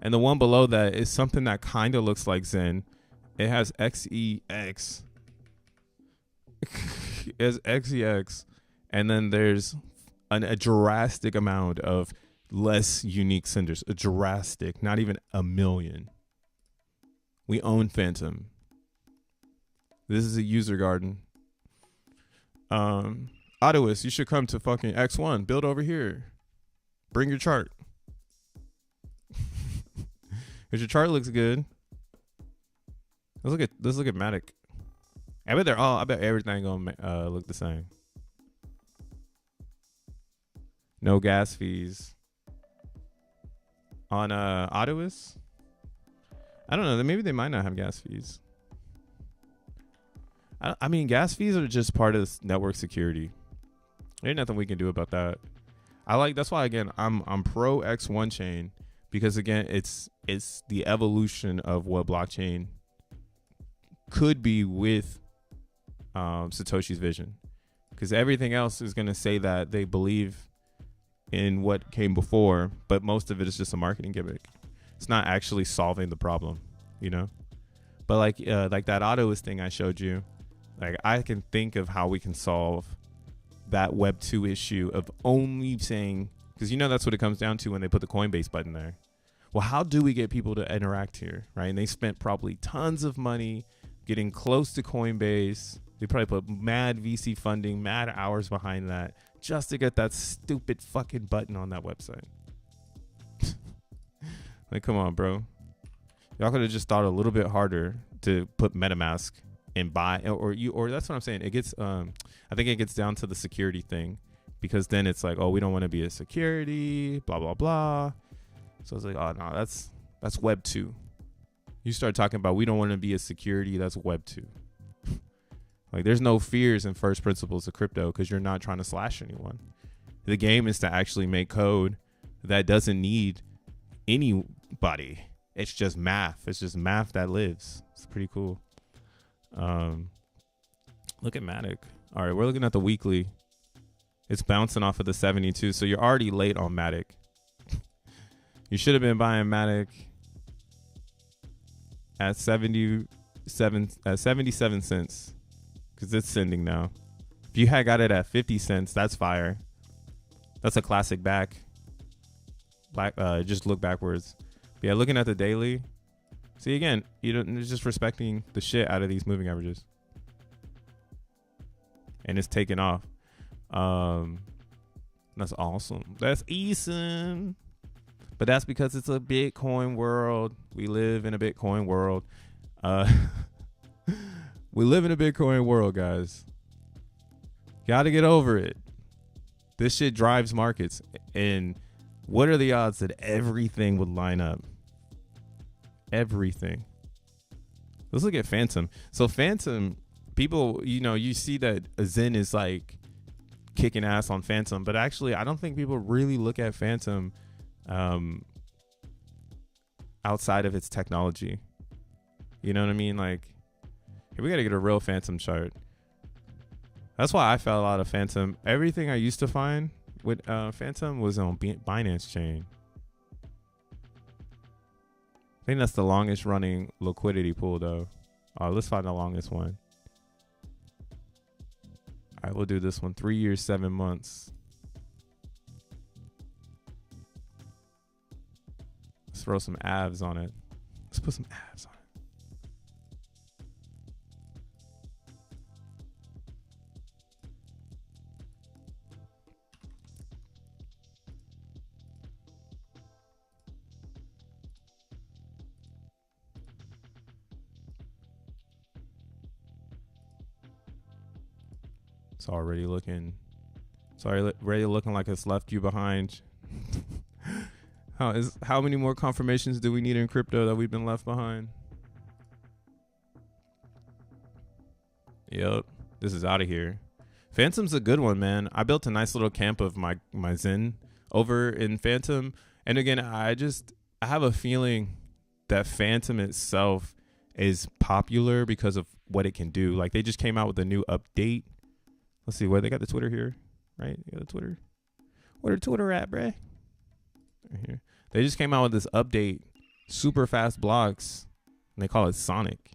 And the one below that is something that kind of looks like Zen. It has XEX. It's XEX. And then there's a drastic amount of less unique senders. A drastic, not even a million. We own Phantom. This is a user garden. Autoist, you should come to fucking X1. Build over here. Bring your chart. Because your chart looks good. Let's look at Matic. I bet everything gonna look the same. No gas fees. On Autoist? I don't know. Maybe they might not have gas fees. I mean, gas fees are just part of this network security. There ain't nothing we can do about that. That's why again I'm pro X1 chain, because again it's the evolution of what blockchain could be with Satoshi's vision, because everything else is going to say that they believe in what came before, but most of it is just a marketing gimmick. It's not actually solving the problem, you know. But like that Autoist thing I showed you, like I can think of how we can solve that Web 2 issue of only saying, because you know that's what it comes down to when they put the Coinbase button there. Well, how do we get people to interact here, right? And they spent probably tons of money getting close to Coinbase. They probably put mad VC funding, mad hours behind that, just to get that stupid fucking button on that website. Like, come on, bro. Y'all could have just thought a little bit harder to put MetaMask and buy, or that's what I'm saying. It gets, I think it gets down to the security thing, because then it's like, oh, we don't want to be a security, blah, blah, blah. So it's like, oh, no, that's Web 2. You start talking about we don't want to be a security, that's Web 2. Like, there's no fears in first principles of crypto, because you're not trying to slash anyone. The game is to actually make code that doesn't need anybody. It's just math. It's just math that lives. It's pretty cool. Look at Matic. All right, we're looking at the weekly. It's bouncing off of the 72, so you're already late on Matic. You should have been buying Matic at 77 cents, because it's sending now. If you had got it at 50 cents, that's fire. That's a classic back. Just look backwards. But yeah, looking at the daily. See, again, you're just respecting the shit out of these moving averages. And it's taking off. That's awesome. That's awesome. But that's because it's a Bitcoin world. We live in a Bitcoin world. We live in a Bitcoin world, guys. Gotta get over it. This shit drives markets. And what are the odds that everything would line up? Everything. Let's look at Phantom. So Phantom, people, you see that Zen is like kicking ass on Phantom, but actually I don't think people really look at Phantom outside of its technology. You know what I mean? Like, hey, we got to get a real Phantom chart. That's why I fell out of Phantom. Everything I used to find with Phantom was on Binance chain. I think that's the longest running liquidity pool, though. Let's find the longest one. All right, we'll do this one. 3 years, 7 months. Let's throw some abs on it. Let's put some abs on it. It's already looking like it's left you behind. How many more confirmations do we need in crypto that we've been left behind? Yep, this is out of here. Phantom's a good one, man. I built a nice little camp of my Zen over in Phantom, and again, I have a feeling that Phantom itself is popular because of what it can do. Like, they just came out with a new update. Let's see where they got the Twitter here, right? You got the Twitter. Where the Twitter at, bruh? Right here. They just came out with this update, super fast blocks, and they call it Sonic.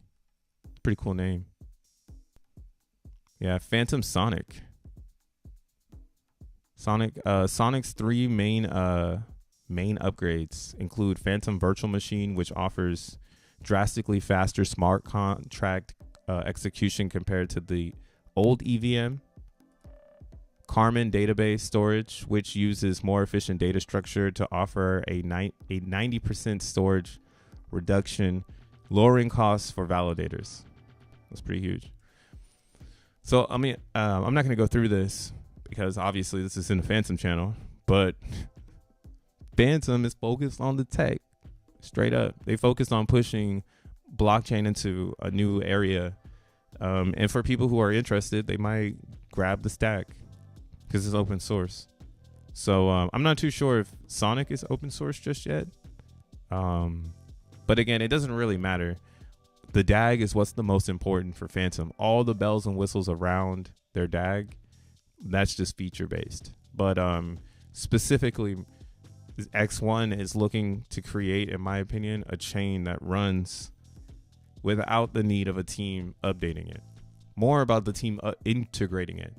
Pretty cool name. Yeah, Phantom Sonic. Sonic's three main upgrades include Phantom Virtual Machine, which offers drastically faster smart contract execution compared to the old EVM. Carmen database storage, which uses more efficient data structure to offer a 90% storage reduction, lowering costs for validators. That's pretty huge. So, I mean, I'm not going to go through this because obviously this is in the Phantom channel, but Phantom is focused on the tech. Straight up. They focused on pushing blockchain into a new area. And for people who are interested, they might grab the stack because it's open source. So I'm not too sure if Sonic is open source just yet. But again, it doesn't really matter. The DAG is what's the most important for Phantom. All the bells and whistles around their DAG, that's just feature based. But specifically, X1 is looking to create, in my opinion, a chain that runs without the need of a team updating it. More about the team integrating it.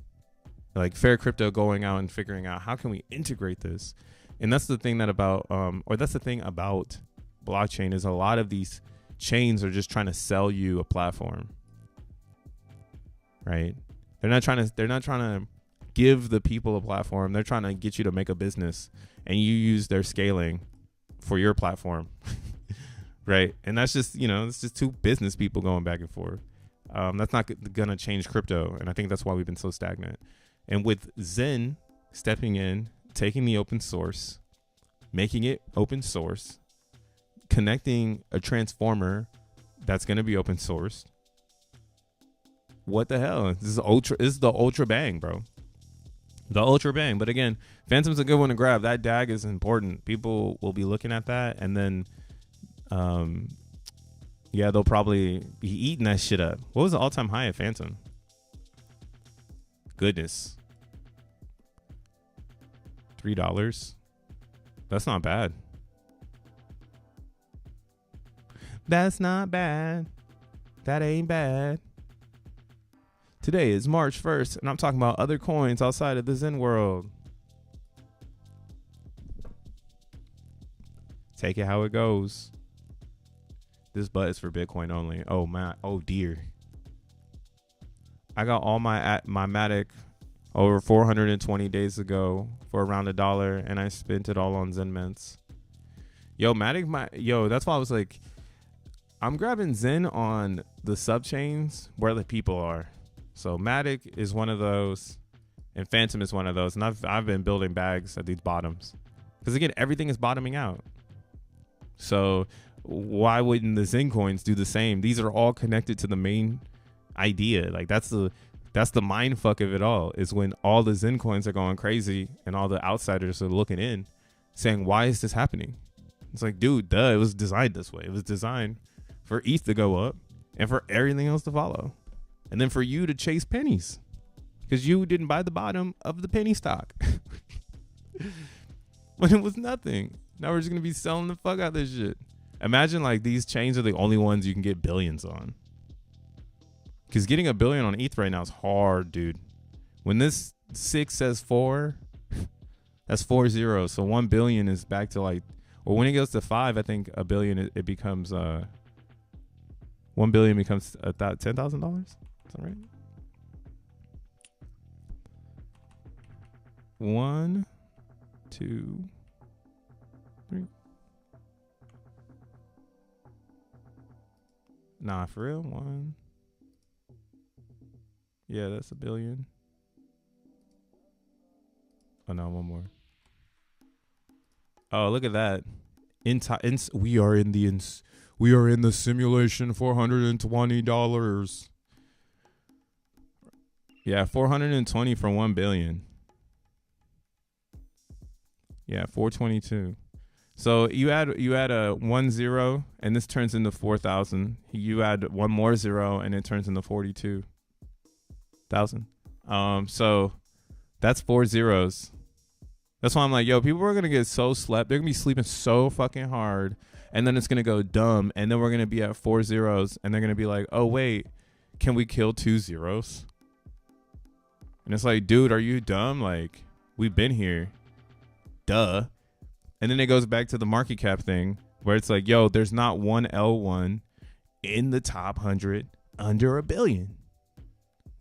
Like Fair Crypto going out and figuring out how can we integrate this. And that's the thing about blockchain is a lot of these chains are just trying to sell you a platform. Right? They're not trying to give the people a platform. They're trying to get you to make a business and you use their scaling for your platform. Right? And that's just, it's just two business people going back and forth. That's not going to change crypto. And I think that's why we've been so stagnant. And with Zen stepping in, taking the open source, making it open source, connecting a transformer that's going to be open sourced. What the hell? This is the ultra bang, bro. The ultra bang. But again, Phantom's a good one to grab. That DAG is important. People will be looking at that, and then they'll probably be eating that shit up. What was the all-time high at Phantom? Goodness. $3. That's not bad. That's not bad. That ain't bad. Today is March 1st, and I'm talking about other coins outside of the Zen world. Take it how it goes. This butt is for Bitcoin only. Oh, man. Oh, dear. I got all my Matic over 420 days ago for around $1, and I spent it all on Zen mints. Matic, that's why I was like, I'm grabbing Zen on the subchains where the people are. So Matic is one of those, and Phantom is one of those, and I've been building bags at these bottoms because again, everything is bottoming out. So why wouldn't the Zen coins do the same? These are all connected to the main idea. Like that's the mind fuck of it all, is when all the Zen coins are going crazy and all the outsiders are looking in. saying, why is this happening? It's like, dude, duh, it was designed this way. It was designed for ETH to go up and for everything else to follow. And then for you to chase pennies because you didn't buy the bottom of the penny stock when it was nothing. Now we're just going to be selling the fuck out of this shit. Imagine like these chains are the only ones you can get billions on. Because getting a billion on ETH right now is hard, dude. When this 6 says 4, that's 4 zeros. So 1 billion is back to like, or when it goes to 5, I think a billion, it becomes, 1 billion becomes $10,000. Is that right? 1, 2, 3. Nah, for real? 1. Yeah, that's a billion. Oh no, one more. Oh, look at that. We are in the simulation. $420. Yeah, 420 for 1 billion. Yeah, 422. So you add a 1 0 and this turns into 4,000. You add one more 0 and it turns into 42,000. So that's 4 zeros. That's why I'm like, yo, people are gonna get so slept. They're gonna be sleeping so fucking hard, and then it's gonna go dumb, and then we're gonna be at 4 zeros, and they're gonna be like, oh wait, can we kill 2 zeros? And it's like, dude, are you dumb? Like, we've been here. Duh. And then it goes back to the market cap thing where it's like, yo, there's not one L1 in the top 100 under $1 billion.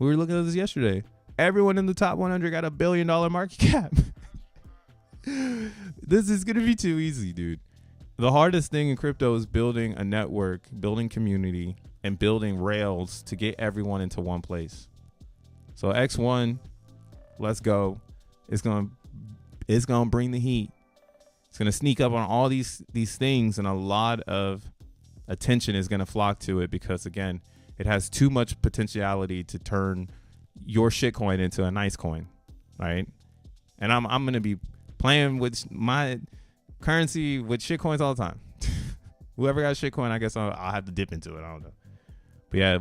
We were looking at this yesterday. Everyone in the top 100 got $1 billion market cap. This is going to be too easy, dude. The hardest thing in crypto is building a network, building community, and building rails to get everyone into one place. So X1, let's go. It's going to bring the heat. It's going to sneak up on all these things, and a lot of attention is going to flock to it because, again, it has too much potentiality to turn your shitcoin into a nice coin, right? And I'm going to be playing with my currency with shitcoins all the time. Whoever got shitcoin, I guess I'll have to dip into it. I don't know. But yeah,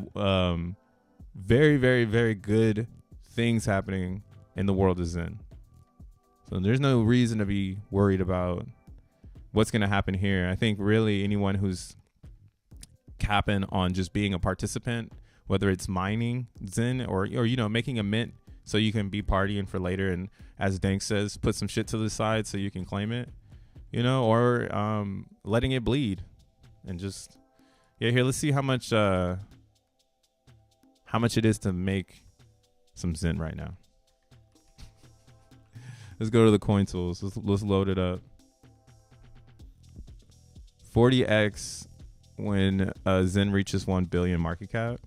very, very, very good things happening in the world of Zen. So there's no reason to be worried about what's going to happen here. I think really anyone who's capping on just being a participant, whether it's mining Zen or you know, making a mint so you can be partying for later, and as Dank says, put some shit to the side so you can claim it, you know, or letting it bleed and just, yeah, here, let's see how much it is to make some Zen right now. Let's go to the coin tools. Let's load it up. 40x when Zen reaches 1 billion market cap.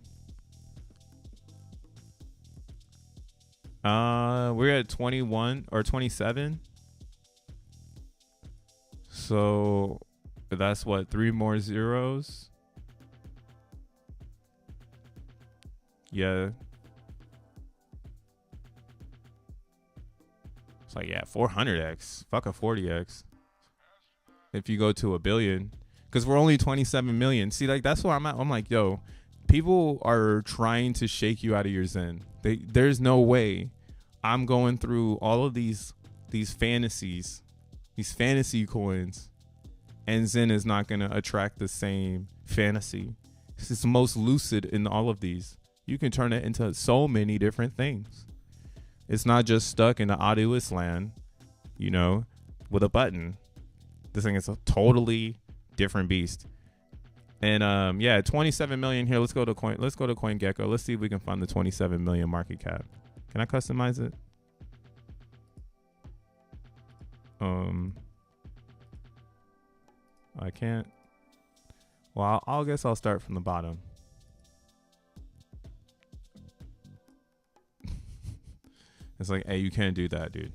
We're at 21 or 27. So that's what, 3 more zeros. Yeah. It's like, yeah, 400x. Fuck a 40x. If you go to 1 billion. Because we're only 27 million. See, like, that's where I'm at. I'm like, yo, people are trying to shake you out of your Zen. There's no way I'm going through all of these fantasies, these fantasy coins, and Zen is not going to attract the same fantasy. It's the most lucid in all of these. You can turn it into so many different things. It's not just stuck in the Oculus land, you know, with a button. This thing is a totally different beast. And yeah, 27 million here. Let's go to CoinGecko. Let's see if we can find the 27 million market cap. Can I customize it? I can't. Well, I guess I'll start from the bottom. It's like, hey, you can't do that, dude.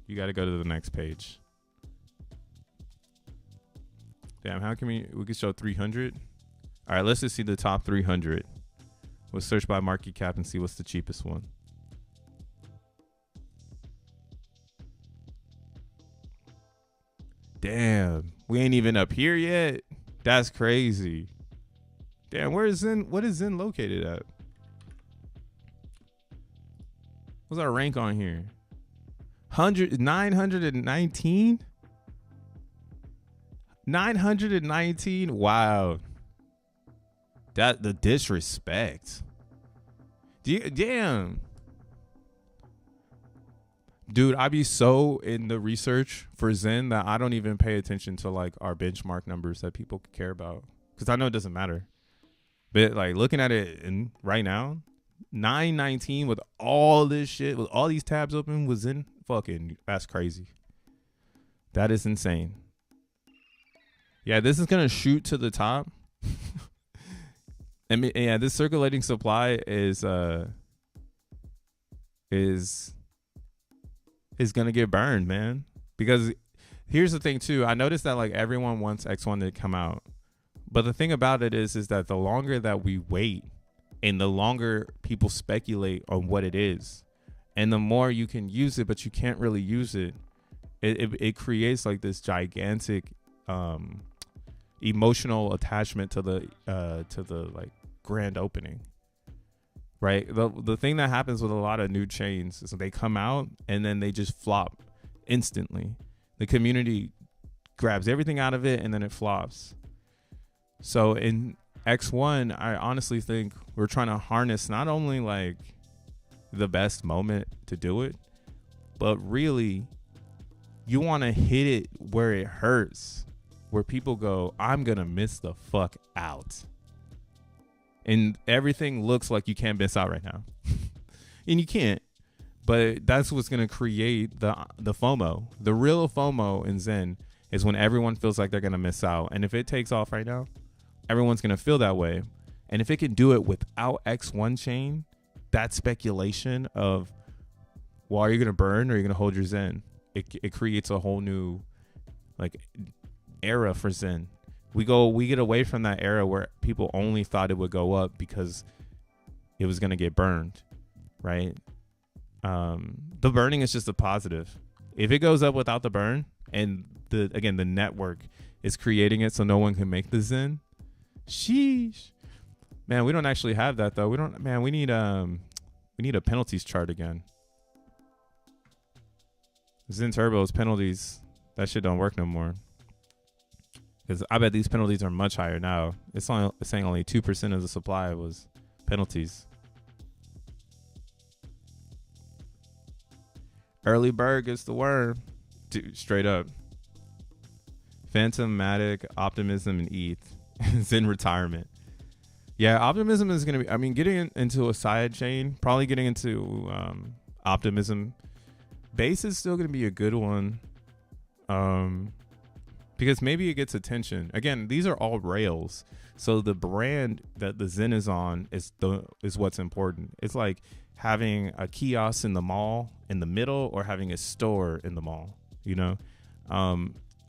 You got to go to the next page. Damn, how can we can show 300? All right, let's just see the top 300. We'll search by market cap and see what's the cheapest one. Damn, we ain't even up here yet. That's crazy. Damn, where is Zen? What is Zen located at? What's our rank on here? 919? 919? Wow. That the disrespect. Damn. Dude, I be so in the research for Zen that I don't even pay attention to like our benchmark numbers that people care about. Because I know it doesn't matter. But like looking at it in right now, 919 with all this shit, with all these tabs open was in fucking, that's crazy. That is insane. Yeah, this is gonna shoot to the top. I mean, yeah, this circulating supply is gonna get burned, man. Because here's the thing too. I noticed that like everyone wants X1 to come out. But the thing about it is that the longer that we wait and the longer people speculate on what it is and the more you can use it, but you can't really use it, it creates like this gigantic emotional attachment to the like grand opening, right? The thing that happens with a lot of new chains is they come out and then they just flop instantly. The community grabs everything out of it and then it flops. So in X1, I honestly think we're trying to harness not only like the best moment to do it, but really you want to hit it where it hurts, where people go, I'm going to miss the fuck out. And everything looks like you can't miss out right now. And you can't. But that's what's going to create the FOMO. The real FOMO in Zen is when everyone feels like they're going to miss out. And if it takes off right now, everyone's going to feel that way. And if it can do it without X1 chain, that speculation of, well, are you going to burn or are you going to hold your Zen? It creates a whole new like era for Zen. We get away from that era where people only thought it would go up because it was going to get burned, right? The burning is just a positive. If it goes up without the burn and the network is creating it so no one can make the Zen, sheesh. Man, we don't actually have that though. We need a penalties chart again. Zen Turbo's penalties, that shit don't work no more. Because I bet these penalties are much higher now. It's saying only 2% of the supply was penalties. Early bird gets the worm. Dude, straight up. Phantom, Matic, Optimism, and ETH. Zen retirement. Yeah, Optimism is going to be, I mean, getting into a side chain, probably getting into Optimism. Base is still going to be a good one. Because maybe it gets attention. Again, these are all rails. So the brand that the Zen is on is what's important. It's like having a kiosk in the mall in the middle or having a store in the mall, you know?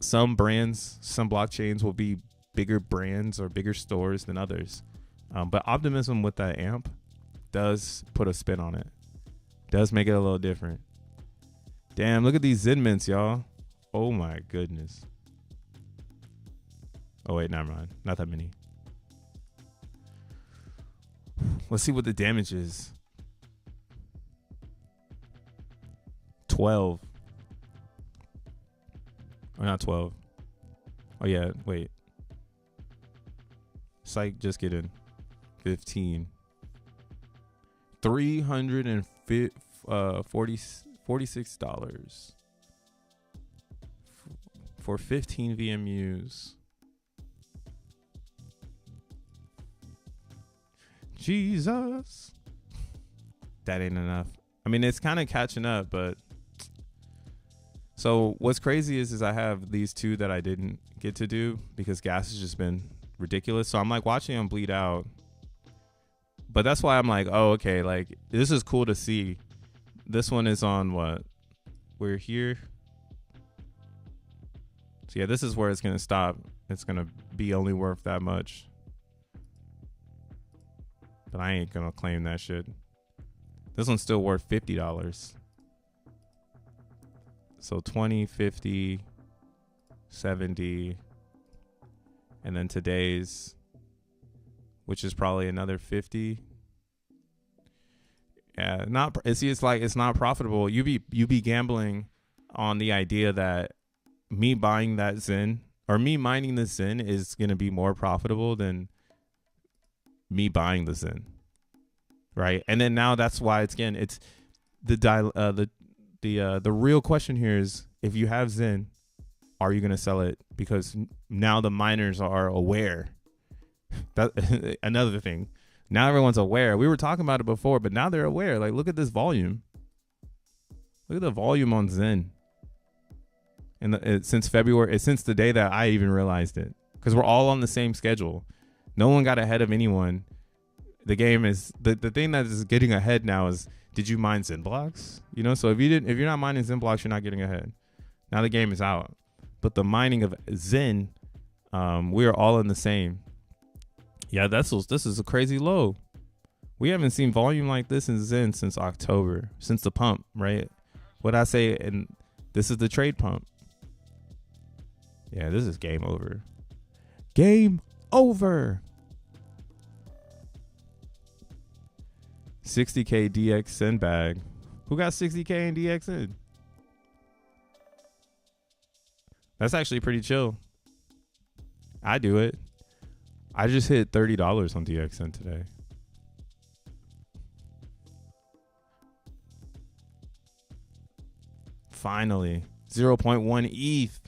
Some brands, some blockchains will be bigger brands or bigger stores than others. But Optimism with that amp does put a spin on it. Does make it a little different. Damn, look at these Zen mints, y'all. Oh my goodness. Oh wait, never mind. Not that many. Let's see what the damage is. 12. Or not 12. Oh yeah, wait. Psych, just get in. 15. $346 for 15 VMUs. Jesus. That ain't enough. I mean, it's kind of catching up, but so what's crazy is I have these two that I didn't get to do because gas has just been ridiculous. So I'm like watching them bleed out. But that's why I'm like, oh, okay, like this is cool to see. This one is on what? We're here. So yeah, this is where it's going to stop. It's going to be only worth that much. But I ain't going to claim that shit. This one's still worth $50. So 20, 50, 70, and then today's, which is probably another 50. Yeah, it's not profitable. You be gambling on the idea that me buying that Zen or me mining the Zen is going to be more profitable than me buying the Zen, right? And then now that's why it's the real question here is, if you have Zen, are you going to sell it? Because now the miners are aware. That another thing. Now everyone's aware. We were talking about it before, but now they're aware. Like, look at this volume. Look at the volume on Zen. And since February, since the day that I even realized it, because we're all on the same schedule. No one got ahead of anyone. The game is the thing that is getting ahead now is, did you mine XENblocks? You know, so if you're not mining XENblocks, you're not getting ahead. Now the game is out. But the mining of Zen, we are all in the same. Yeah, this is a crazy low. We haven't seen volume like this in Zen since October, since the pump, right? What I say, and this is the trade pump. Yeah, this is game over. Game over. 60K DXN bag. Who got 60K in DXN? That's actually pretty chill. I do it. I just hit $30 on DXN today. Finally. 0.1 ETH.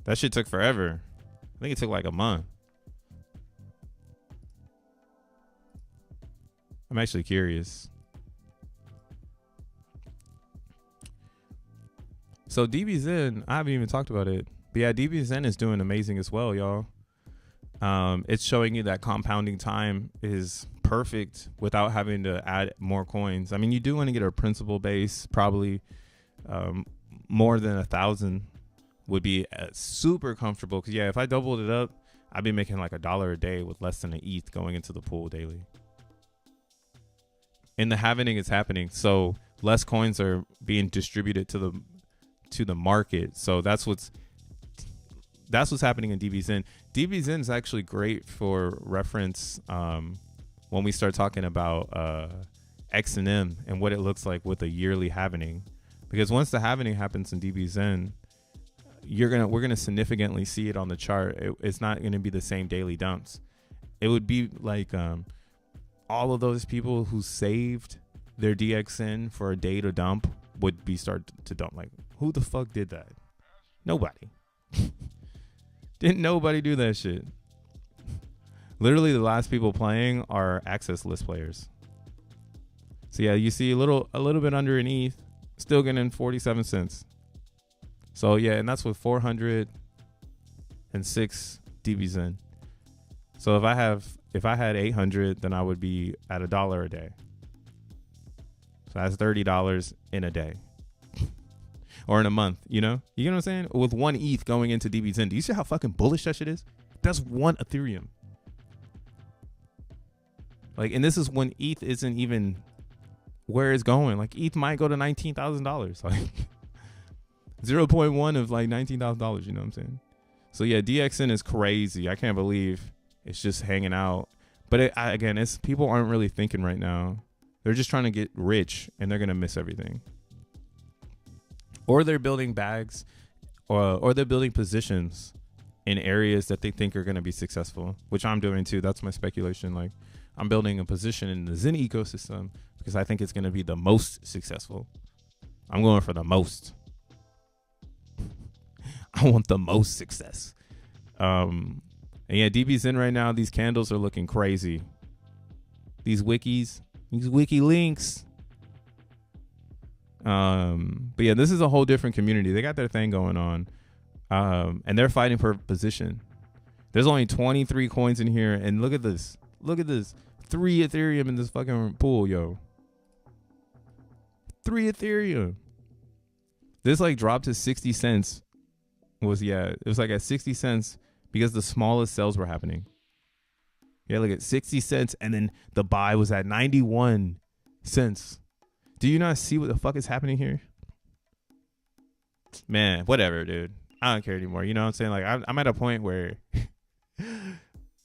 That shit took forever. I think it took like a month. I'm actually curious. So DBZen, I haven't even talked about it. But yeah, DBZen is doing amazing as well, y'all. It's showing you that compounding time is perfect without having to add more coins. I mean, you do want to get a principal base, probably more than 1,000 would be super comfortable. Because yeah, if I doubled it up, I'd be making like $1 a day with less than an ETH going into the pool daily. And the halvening is happening, so less coins are being distributed to the market. So that's what's happening in DBZen. DBZen is actually great for reference when we start talking about XNM and what it looks like with a yearly halvening. Because once the halvening happens in DBZen, we're gonna significantly see it on the chart. It's not gonna be the same daily dumps. It would be like all of those people who saved their DXN for a day to dump would be start to dump. Like, who the fuck did that? Nobody. Didn't nobody do that shit? Literally, the last people playing are access list players. So yeah, you see a little bit under an ETH, still getting 47 cents. So yeah, and that's with 406 DBZen. So if I had 800, then I would be at $1 a day. So that's $30 in a day. Or in a month, you know? You know what I'm saying? With 1 ETH going into DBZen. Do you see how fucking bullish that shit is? That's 1 Ethereum. Like, and this is when ETH isn't even where it's going. Like, ETH might go to $19,000. Like, 0.1 of like $19,000, you know what I'm saying? So yeah, DXN is crazy. I can't believe it's just hanging out. But again, it's people aren't really thinking right now. They're just trying to get rich, and they're going to miss everything. Or they're building bags, or they're building positions in areas that they think are going to be successful, which I'm doing too. That's my speculation. Like, I'm building a position in the Zen ecosystem because I think it's going to be the most successful. I'm going for the most. I want the most success. And yeah, DBZen right now, these candles are looking crazy. These wikis, these wiki links. But yeah, this is a whole different community. They got their thing going on. And they're fighting for position. There's only 23 coins in here, and look at this. Look at this. 3 Ethereum in this fucking pool, yo. 3 Ethereum. This like dropped to 60 cents. It was like at 60 cents because the smallest sales were happening. Yeah, look at 60 cents, and then the buy was at 91 cents. Do you not see what the fuck is happening here? Man, whatever, dude. I don't care anymore. You know what I'm saying? Like I'm at a point where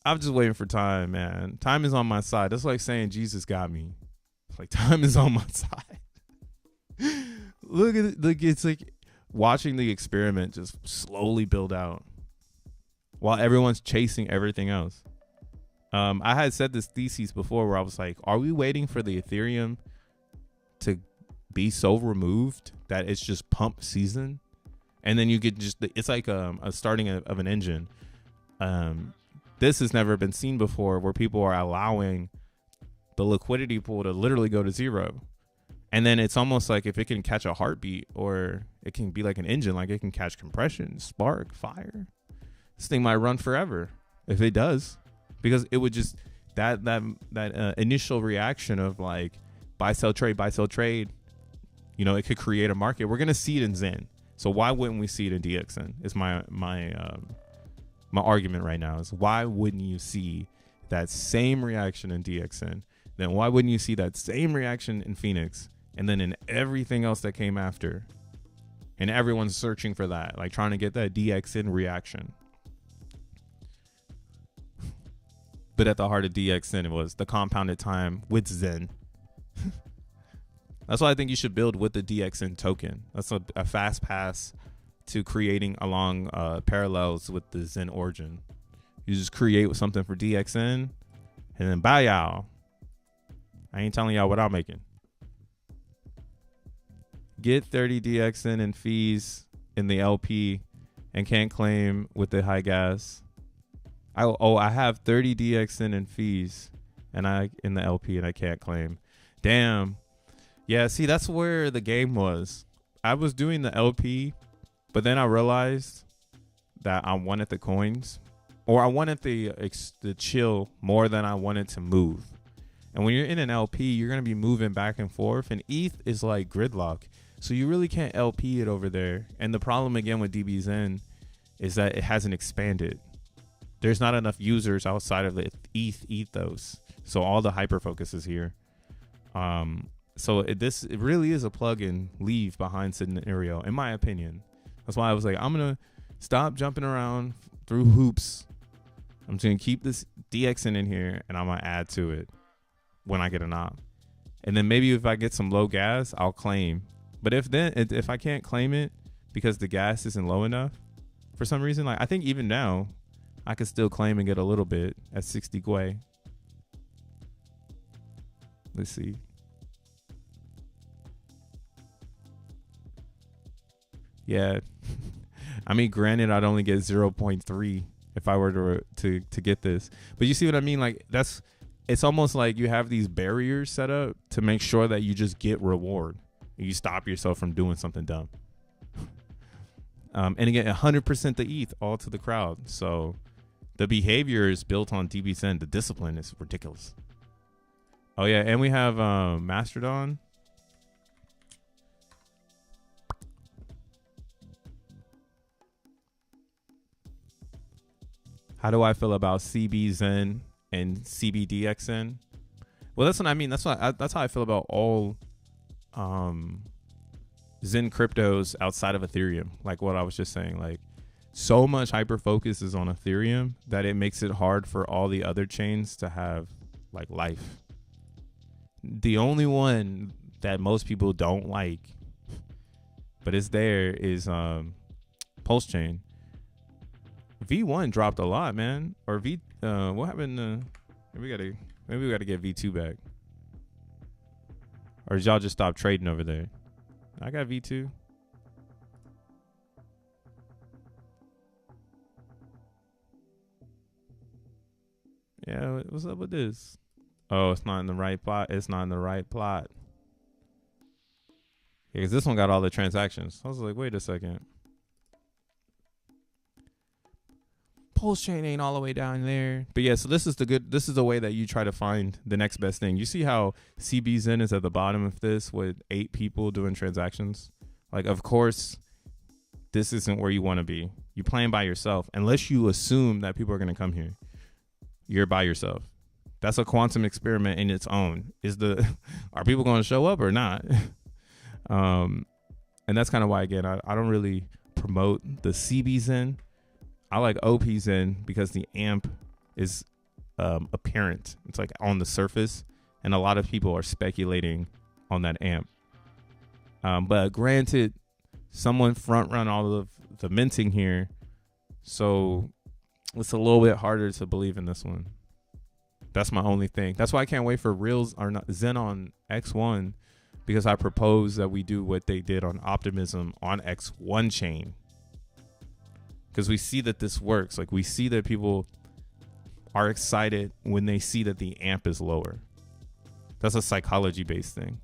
I'm just waiting for time, man. Time is on my side. That's like saying Jesus got me. Like time is on my side. Look at it. Like it's like watching the experiment just slowly build out while everyone's chasing everything else. I had said this thesis before where I was like, are we waiting for the Ethereum to be so removed that it's just pump season? And then you get just, it's like a starting of an engine. This has never been seen before, where people are allowing the liquidity pool to literally go to zero. And then it's almost like if it can catch a heartbeat, or it can be like an engine, like it can catch compression, spark, fire. This thing might run forever if it does, because it would just, that initial reaction of like buy, sell, trade, you know, it could create a market. We're going to see it in Zen. So why wouldn't we see it in DXN? Is my argument right now. Is why wouldn't you see that same reaction in DXN? Then why wouldn't you see that same reaction in Phoenix? And then in everything else that came after? And everyone's searching for that, like trying to get that DXN reaction. But at the heart of DXN, it was the compounded time with Zen. That's why I think you should build with the DXN token. That's a fast pass to creating along parallels with the Zen origin. You just create something for DXN and then bye y'all. I ain't telling y'all what I'm making. Get 30 DXN and fees in the LP and can't claim with the high gas. I have 30 DXN and fees and I in the LP and I can't claim. Damn. Yeah, see, that's where the game was. I was doing the LP, but then I realized that I wanted the coins, or I wanted the chill more than I wanted to move. And when you're in an LP, you're going to be moving back and forth, and ETH is like gridlock. So you really can't LP it over there. And the problem again with DBZen is that it hasn't expanded. There's not enough users outside of the ETH ethos. So all the hyper focus is here. So it really is a plug and leave behind scenario, in my opinion. That's why I was like, I'm going to stop jumping around through hoops. I'm just going to keep this DXN in here, and I'm going to add to it when I get an op. And then maybe if I get some low gas, I'll claim. But if I can't claim it because the gas isn't low enough for some reason, like I think even now I could still claim and get a little bit at 60 Gwei. Let's see. Yeah, I mean, granted, I'd only get 0.3 if I were to get this, but you see what I mean? Like it's almost like you have these barriers set up to make sure that you just get reward. You stop yourself from doing something dumb. And again, 100% the ETH all to the crowd. So the behavior is built on DBZen. The discipline is ridiculous. Oh yeah, and we have Mastodon. How do I feel about CBZen and CBDXN? Well, that's what I mean. That's how I feel about all Zen cryptos outside of Ethereum. Like what I was just saying, like so much hyper focus is on Ethereum that it makes it hard for all the other chains to have like life. The only one that most people don't like, but it's there, is Pulse Chain. V1 dropped a lot, man. Or what happened? Maybe we gotta get V2 back. Or did y'all just stop trading over there? I got V2. Yeah, what's up with this? Oh, it's not in the right plot. It's not in the right plot. Yeah, because this one got all the transactions. I was like, wait a second. Pulse chain ain't all the way down there. But yeah, so this is the way that you try to find the next best thing. You see how CBZen is at the bottom of this with 8 people doing transactions? Like, of course, this isn't where you want to be. You're playing by yourself. Unless you assume that people are going to come here, you're by yourself. That's a quantum experiment in its own. Are people going to show up or not? And that's kind of why, again, I don't really promote the CB Zen. I like OP Zen because the amp is apparent. It's like on the surface, and a lot of people are speculating on that amp. But granted, someone front run all of the minting here, so it's a little bit harder to believe in this one. That's my only thing. That's why I can't wait for Zen on X1, because I propose that we do what they did on Optimism on X1 chain. Because we see that this works. Like, we see that people are excited when they see that the amp is lower. That's a psychology based thing.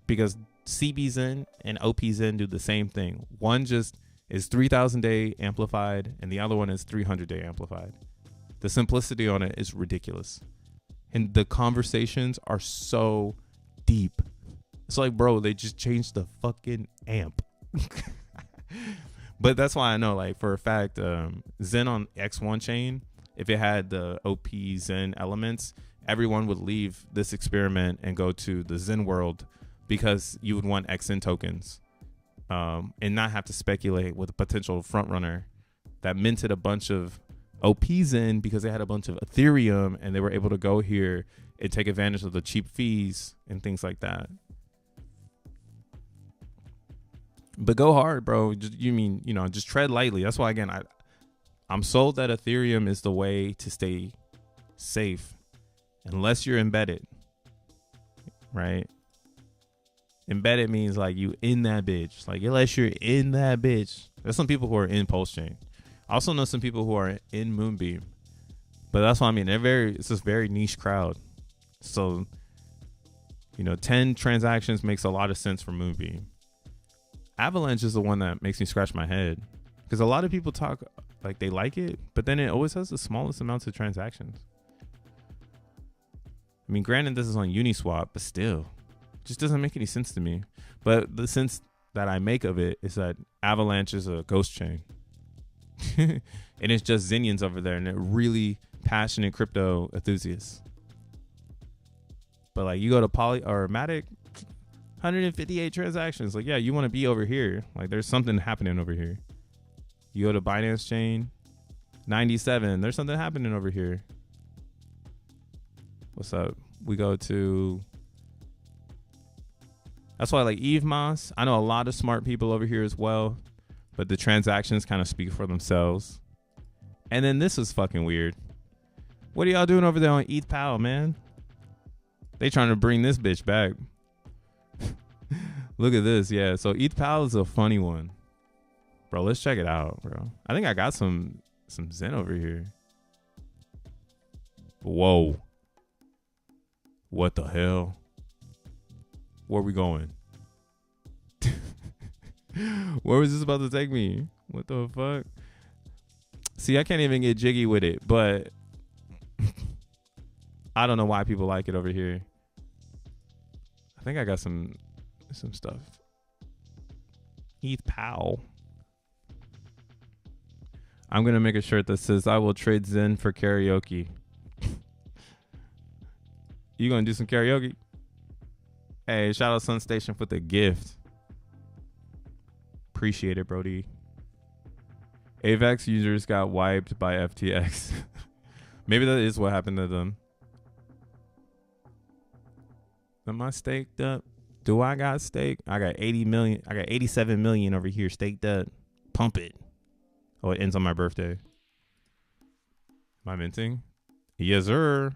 Because CB Zen and OP Zen do the same thing. One just is 3000 day amplified, and the other one is 300 day amplified. The simplicity on it is ridiculous. And the conversations are so deep. It's like, bro, they just changed the fucking amp. But that's why I know, like, for a fact, Zen on X1 chain, if it had the OP Zen elements, everyone would leave this experiment and go to the Zen world, because you would want XN tokens, and not have to speculate with a potential front runner that minted a bunch of OP Zen because they had a bunch of Ethereum, and they were able to go here and take advantage of the cheap fees and things like that. But go hard, bro. Just tread lightly. That's why, again, I'm sold that Ethereum is the way to stay safe, unless you're embedded, right? Embedded means like you in that bitch. Like, unless you're in that bitch. There's some people who are in Pulse Chain. I also know some people who are in Moonbeam. But that's what I mean. It's this very niche crowd. So, 10 transactions makes a lot of sense for Moonbeam. Avalanche is the one that makes me scratch my head, because a lot of people talk like they like it, but then it always has the smallest amounts of transactions. I mean, granted, this is on Uniswap, but still, it just doesn't make any sense to me. But the sense that I make of it is that Avalanche is a ghost chain. And it's just Zenians over there, and they're really passionate crypto enthusiasts. But like, you go to Poly or Matic, 158 transactions. Like, yeah, you want to be over here. Like, there's something happening over here. You go to Binance Chain, 97. There's something happening over here. What's up? We go to... That's why, like, Eve Moss, I know a lot of smart people over here as well, but the transactions kind of speak for themselves. And then this is fucking weird. What are y'all doing over there on ETH.pal, man? They trying to bring this bitch back. Look at this. Yeah, so ETH.pal is a funny one. Bro, let's check it out, bro. I think I got some Zen over here. Whoa. What the hell? Where are we going? Where was this about to take me? What the fuck? See, I can't even get jiggy with it, but I don't know why people like it over here. I think I got some stuff. ETH.pal. I'm going to make a shirt that says, I will trade Zen for karaoke. You going to do some karaoke? Hey, shout out Sun Station for the gift. Appreciate it, Brody. AVAX users got wiped by FTX. Maybe that is what happened to them. Am I staked up? Do I got staked? I got 80 million. I got 87 million over here staked up. Pump it. Oh, it ends on my birthday. Am I minting? Yes, sir.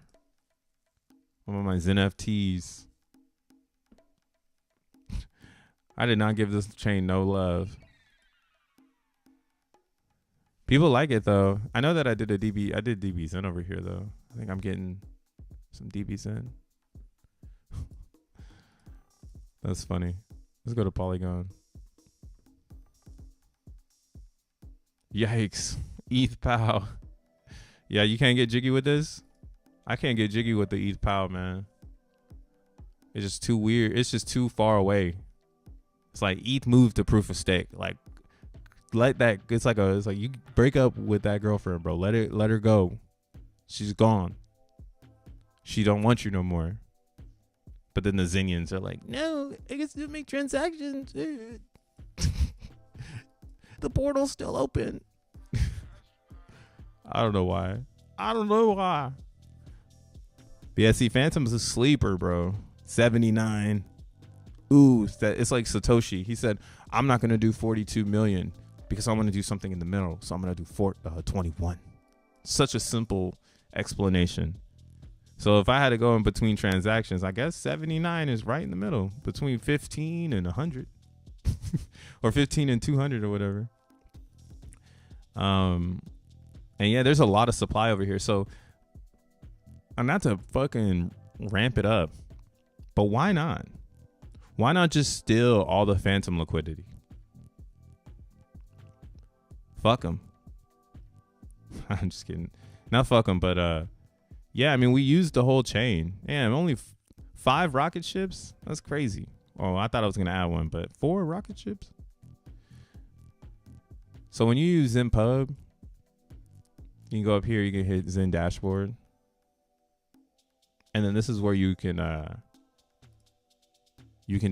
One of my XeNFTs. I did not give this chain no love. People like it though. I know that I did DB Zen over here though. I think I'm getting some DB Zen. That's funny. Let's go to Polygon. Yikes. ETH.pal. Yeah, you can't get jiggy with this? I can't get jiggy with the ETH.pal, man. It's just too weird. It's just too far away. It's like ETH moved to proof of stake. Like that. It's like you break up with that girlfriend, bro. Let her go. She's gone. She don't want you no more. But then the Zenians are like, no, I can still make transactions. The portal's still open. I don't know why. But yeah, see, Phantom's a sleeper, bro. 79. Ooh, it's like Satoshi. He said, I'm not going to do 42 million because I want to do something in the middle. So I'm going to do 21. Such a simple explanation. So if I had to go in between transactions, I guess 79 is right in the middle between 15 and 100 or 15 and 200 or whatever. And yeah, there's a lot of supply over here. So not to fucking ramp it up, but why not? Why not just steal all the Phantom liquidity? Fuck them. I'm just kidding. Not fuck them, but yeah, I mean, we used the whole chain. Damn, only 5 rocket ships? That's crazy. Oh, I thought I was going to add one, but 4 rocket ships? So when you use XenPub, you can go up here, you can hit Zen Dashboard. And then this is where you can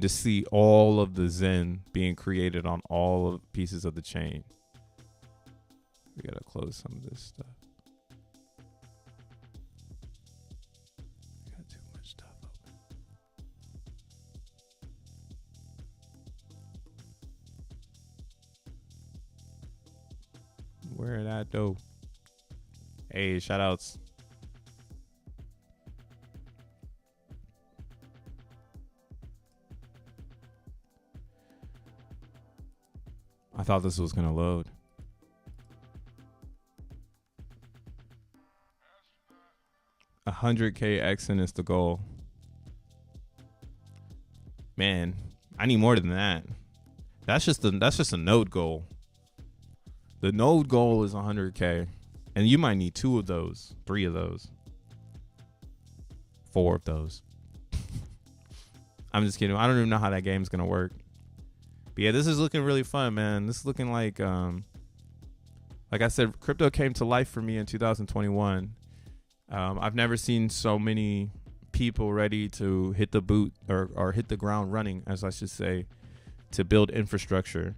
just see all of the Zen being created on all of pieces of the chain. We got to close some of this stuff. Got too much stuff open. Where that though? Hey, shout outs. I thought this was going to load. $100K XN is the goal. Man, I need more than that. That's just a node goal. The node goal is 100K. And you might need 2 of those, 3 of those, 4 of those. I'm just kidding. I don't even know how that game's going to work. But yeah, this is looking really fun, man. This is looking like I said, crypto came to life for me in 2021. I've never seen so many people ready to hit the boot or hit the ground running, as I should say, to build infrastructure.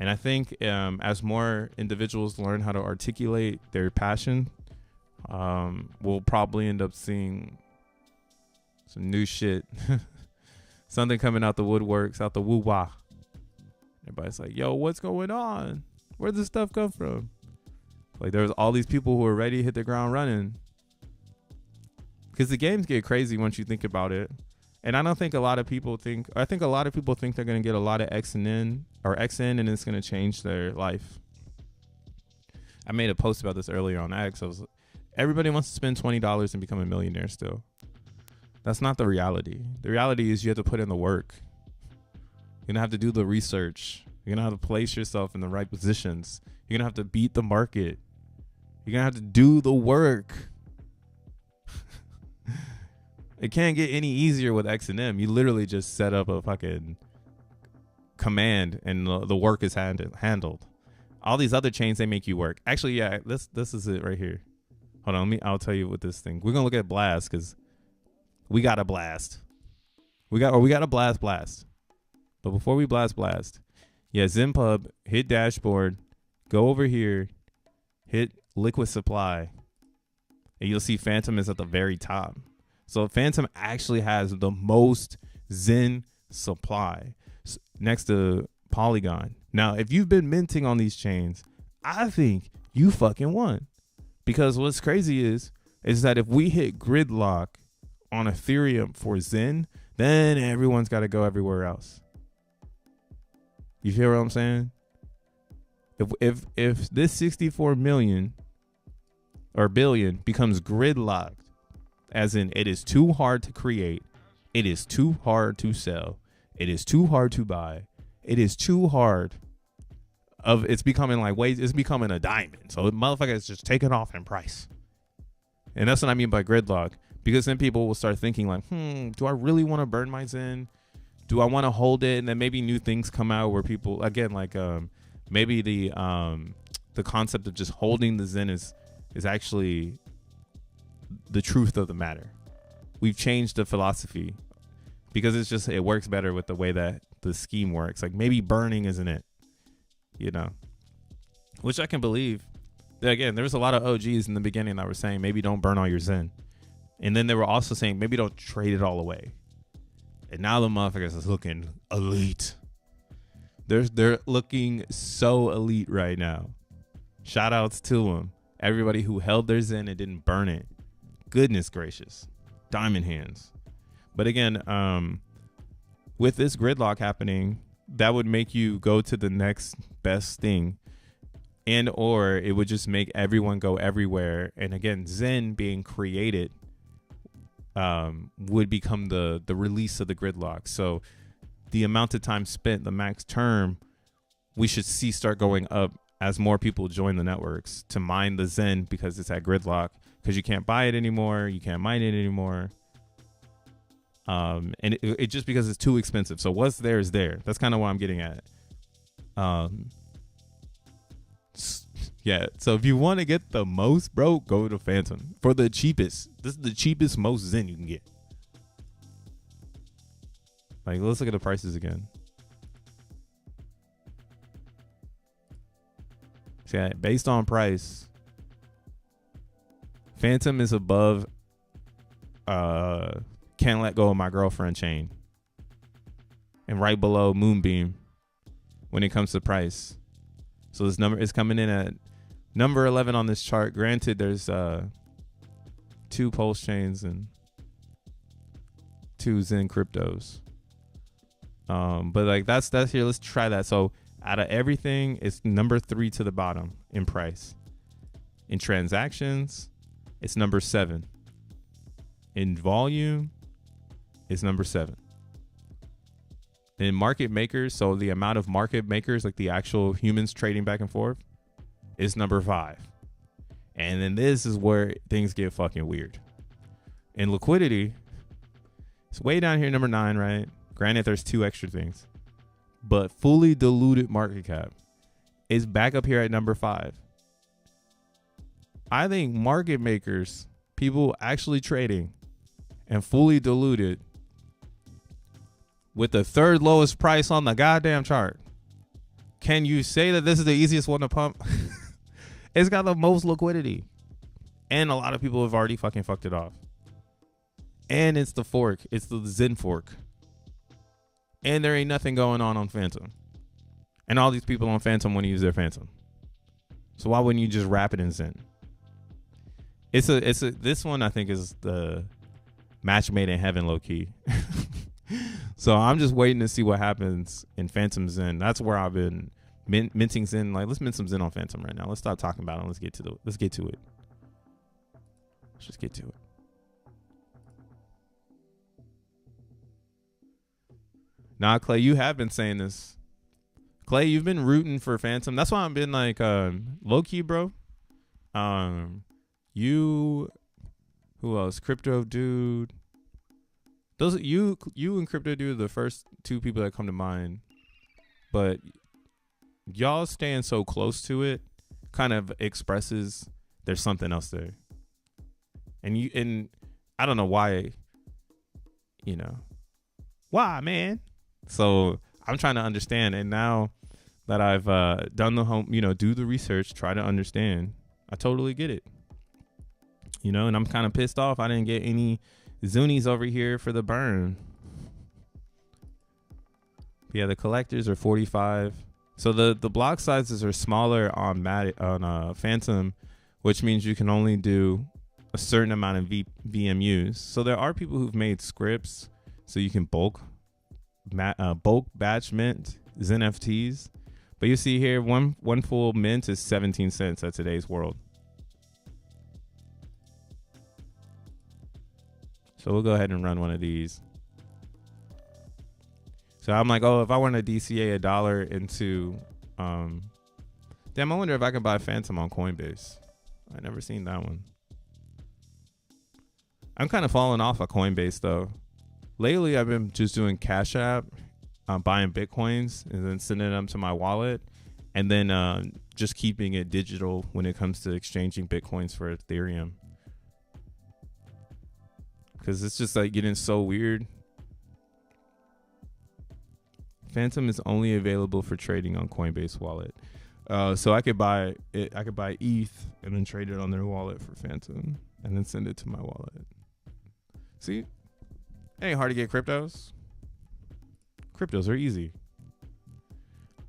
And I think as more individuals learn how to articulate their passion, we'll probably end up seeing some new shit. Something coming out the woodworks, out the woo-wah. Everybody's like, yo, what's going on? Where'd this stuff come from? Like, there's all these people who are ready to hit the ground running. Because the games get crazy once you think about it. And I don't think a lot of people think, I think a lot of people think they're going to get a lot of XN and it's going to change their life. I made a post about this earlier on X. Everybody wants to spend $20 and become a millionaire still. That's not the reality. The reality is you have to put in the work. You're going to have to do the research. You're going to have to place yourself in the right positions. You're going to have to beat the market. You're going to have to do the work. It can't get any easier with XM. You literally just set up a fucking command and the work is handled. All these other chains, they make you work. Actually, yeah, this is it right here. Hold on, I'll tell you what this thing. We're gonna look at blast because we got a blast. We got a blast. But before we blast, yeah, XenPub, hit dashboard, go over here, hit liquid supply, and you'll see Phantom is at the very top. So Phantom actually has the most Zen supply next to Polygon. Now, if you've been minting on these chains, I think you fucking won. Because what's crazy is that if we hit gridlock on Ethereum for Zen, then everyone's got to go everywhere else. You feel what I'm saying? If this 64 million or billion becomes gridlocked, as in it is too hard to create, it is too hard to sell, it is too hard to buy, it is too hard it's becoming like it's becoming a diamond. So the motherfucker is just taking off in price. And that's what I mean by gridlock. Because then people will start thinking like, do I really want to burn my Zen? Do I want to hold it? And then maybe new things come out where people, again, like maybe the concept of just holding the Zen is actually the truth of the matter. We've changed the philosophy because it works better with the way that the scheme works. Like maybe burning isn't it, you know? which I can believe. Again, there was a lot of OGs in the beginning that were saying maybe don't burn all your Zen. And then they were also saying maybe don't trade it all away. And now the motherfuckers is looking elite. They're looking so elite right now. Shout outs to them. Everybody who held their Zen and didn't burn it. Goodness gracious. Diamond hands. But again, with this gridlock happening, that would make you go to the next best thing. And or it would just make everyone go everywhere. And again, Zen being created would become the release of the gridlock. So the amount of time spent, the max term, we should see start going up as more people join the networks to mine the Zen because it's at gridlock, because you can't buy it anymore, you can't mine it anymore. And it just because it's too expensive. So what's there is there. That's kind of what I'm getting at. Yeah, so if you want to get the most, bro, go to Phantom for the cheapest. This is the cheapest, most Zen you can get. Like, let's look at the prices again. So, based on price, Phantom is above Can't Let Go of My Girlfriend chain, and right below Moonbeam when it comes to price. So this number is coming in at number 11 on this chart. Granted, there's 2 Pulse chains and 2 Zen cryptos. But like that's here. Let's try that. So out of everything, it's number 3 to the bottom in price. In transactions, it's number 7. In volume, it's number 7. In market makers, so the amount of market makers, like the actual humans trading back and forth, is number 5. And then this is where things get fucking weird. In liquidity, it's way down here, number 9, right? Granted, there's 2 extra things. But fully diluted market cap is back up here at number 5. I think market makers, people actually trading and fully diluted, with the 3rd lowest price on the goddamn chart, can you say that this is the easiest one to pump? It's got the most liquidity. And a lot of people have already fucking fucked it off. And it's the fork. It's the Zen fork. And there ain't nothing going on Phantom. And all these people on Phantom want to use their Phantom. So why wouldn't you just wrap it in Zen? This one I think is the match made in heaven, low key. So I'm just waiting to see what happens in Phantom Zen. That's where I've been minting Zen. Like, let's mint some Zen on Phantom right now. Let's stop talking about it. Let's get to it. Let's just get to it. Nah, Clay, you have been saying this. Clay, you've been rooting for Phantom. That's why I've been like low key, bro. Who else? Crypto Dude. Those you and Crypto Dude are the first 2 people that come to mind. But y'all staying so close to it kind of expresses there's something else there. And I don't know why, why, man? So I'm trying to understand. And now that I've done the home, do the research, try to understand, I totally get it. And I'm kind of pissed off I didn't get any Zunies over here for the burn. Yeah, the collectors are 45. So the block sizes are smaller on Phantom, which means you can only do a certain amount of VMUs. So there are people who've made scripts so you can bulk batch mint XeNFTs. But you see here, one full mint is 17 cents at today's world. So we'll go ahead and run one of these. So I'm like, if I want to DCA $1 into, damn, I wonder if I can buy Phantom on Coinbase. I never seen that one. I'm kind of falling off of Coinbase though. Lately, I've been just doing Cash App, buying Bitcoins and then sending them to my wallet, and then just keeping it digital when it comes to exchanging Bitcoins for Ethereum. Because it's just like getting so weird. Phantom is only available for trading on Coinbase wallet. So I could buy it. I could buy ETH and then trade it on their wallet for Phantom, and then send it to my wallet. See, it ain't hard to get cryptos. Cryptos are easy.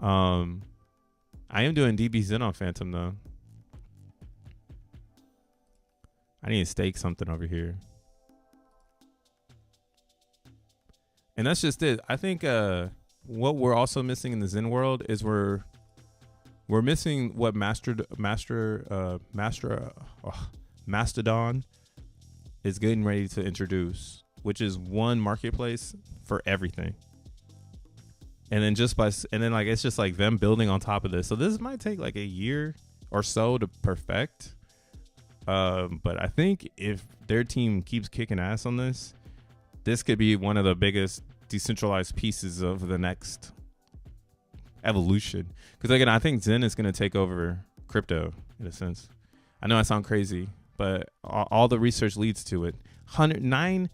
I am doing DBZ on Phantom though. I need to stake something over here. And that's just it. I think what we're also missing in the Zen world is we're missing what Mastodon is getting ready to introduce, which is one marketplace for everything. And then like it's just like them building on top of this. So this might take like a year or so to perfect. But I think if their team keeps kicking ass on this, this could be one of the biggest decentralized pieces of the next evolution. Because again, I think Zen is going to take over crypto in a sense. I know I sound crazy, but all the research leads to it. 109.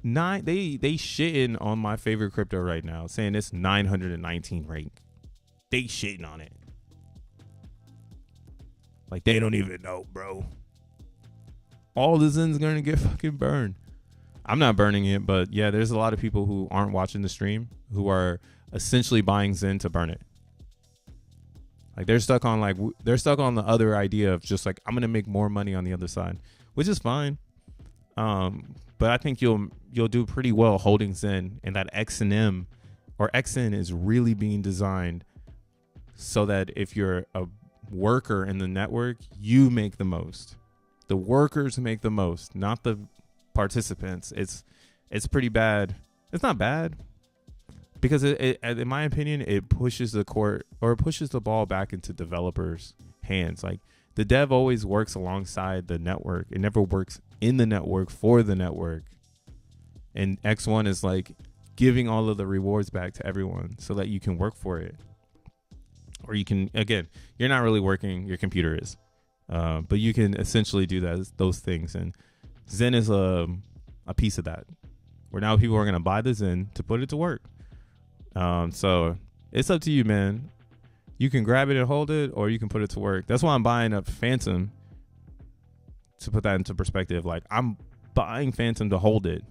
They shitting on my favorite crypto right now, saying it's 919 rank. They shitting on it. Like they don't even know, bro. All the Zen's gonna get fucking burned. I'm not burning it, but yeah, there's a lot of people who aren't watching the stream who are essentially buying Zen to burn it. Like they're stuck on the other idea of just like, I'm gonna make more money on the other side, which is fine. But I think you'll do pretty well holding Zen, and that XNM or XN is really being designed so that if you're a worker in the network, you make the most. The workers make the most, not the participants. It's pretty bad. It's not bad because it in my opinion, it pushes the court or it pushes the ball back into developers' hands. Like the dev always works alongside the network. It never works in the network for the network. And X1 is like giving all of the rewards back to everyone so that you can work for it. Or you can, again, you're not really working, your computer is. But you can essentially do those things. And Zen is a piece of that. Where now people are going to buy the Zen to put it to work. So it's up to you, man. You can grab it and hold it, or you can put it to work. That's why I'm buying a Phantom, to put that into perspective. Like I'm buying Phantom to hold it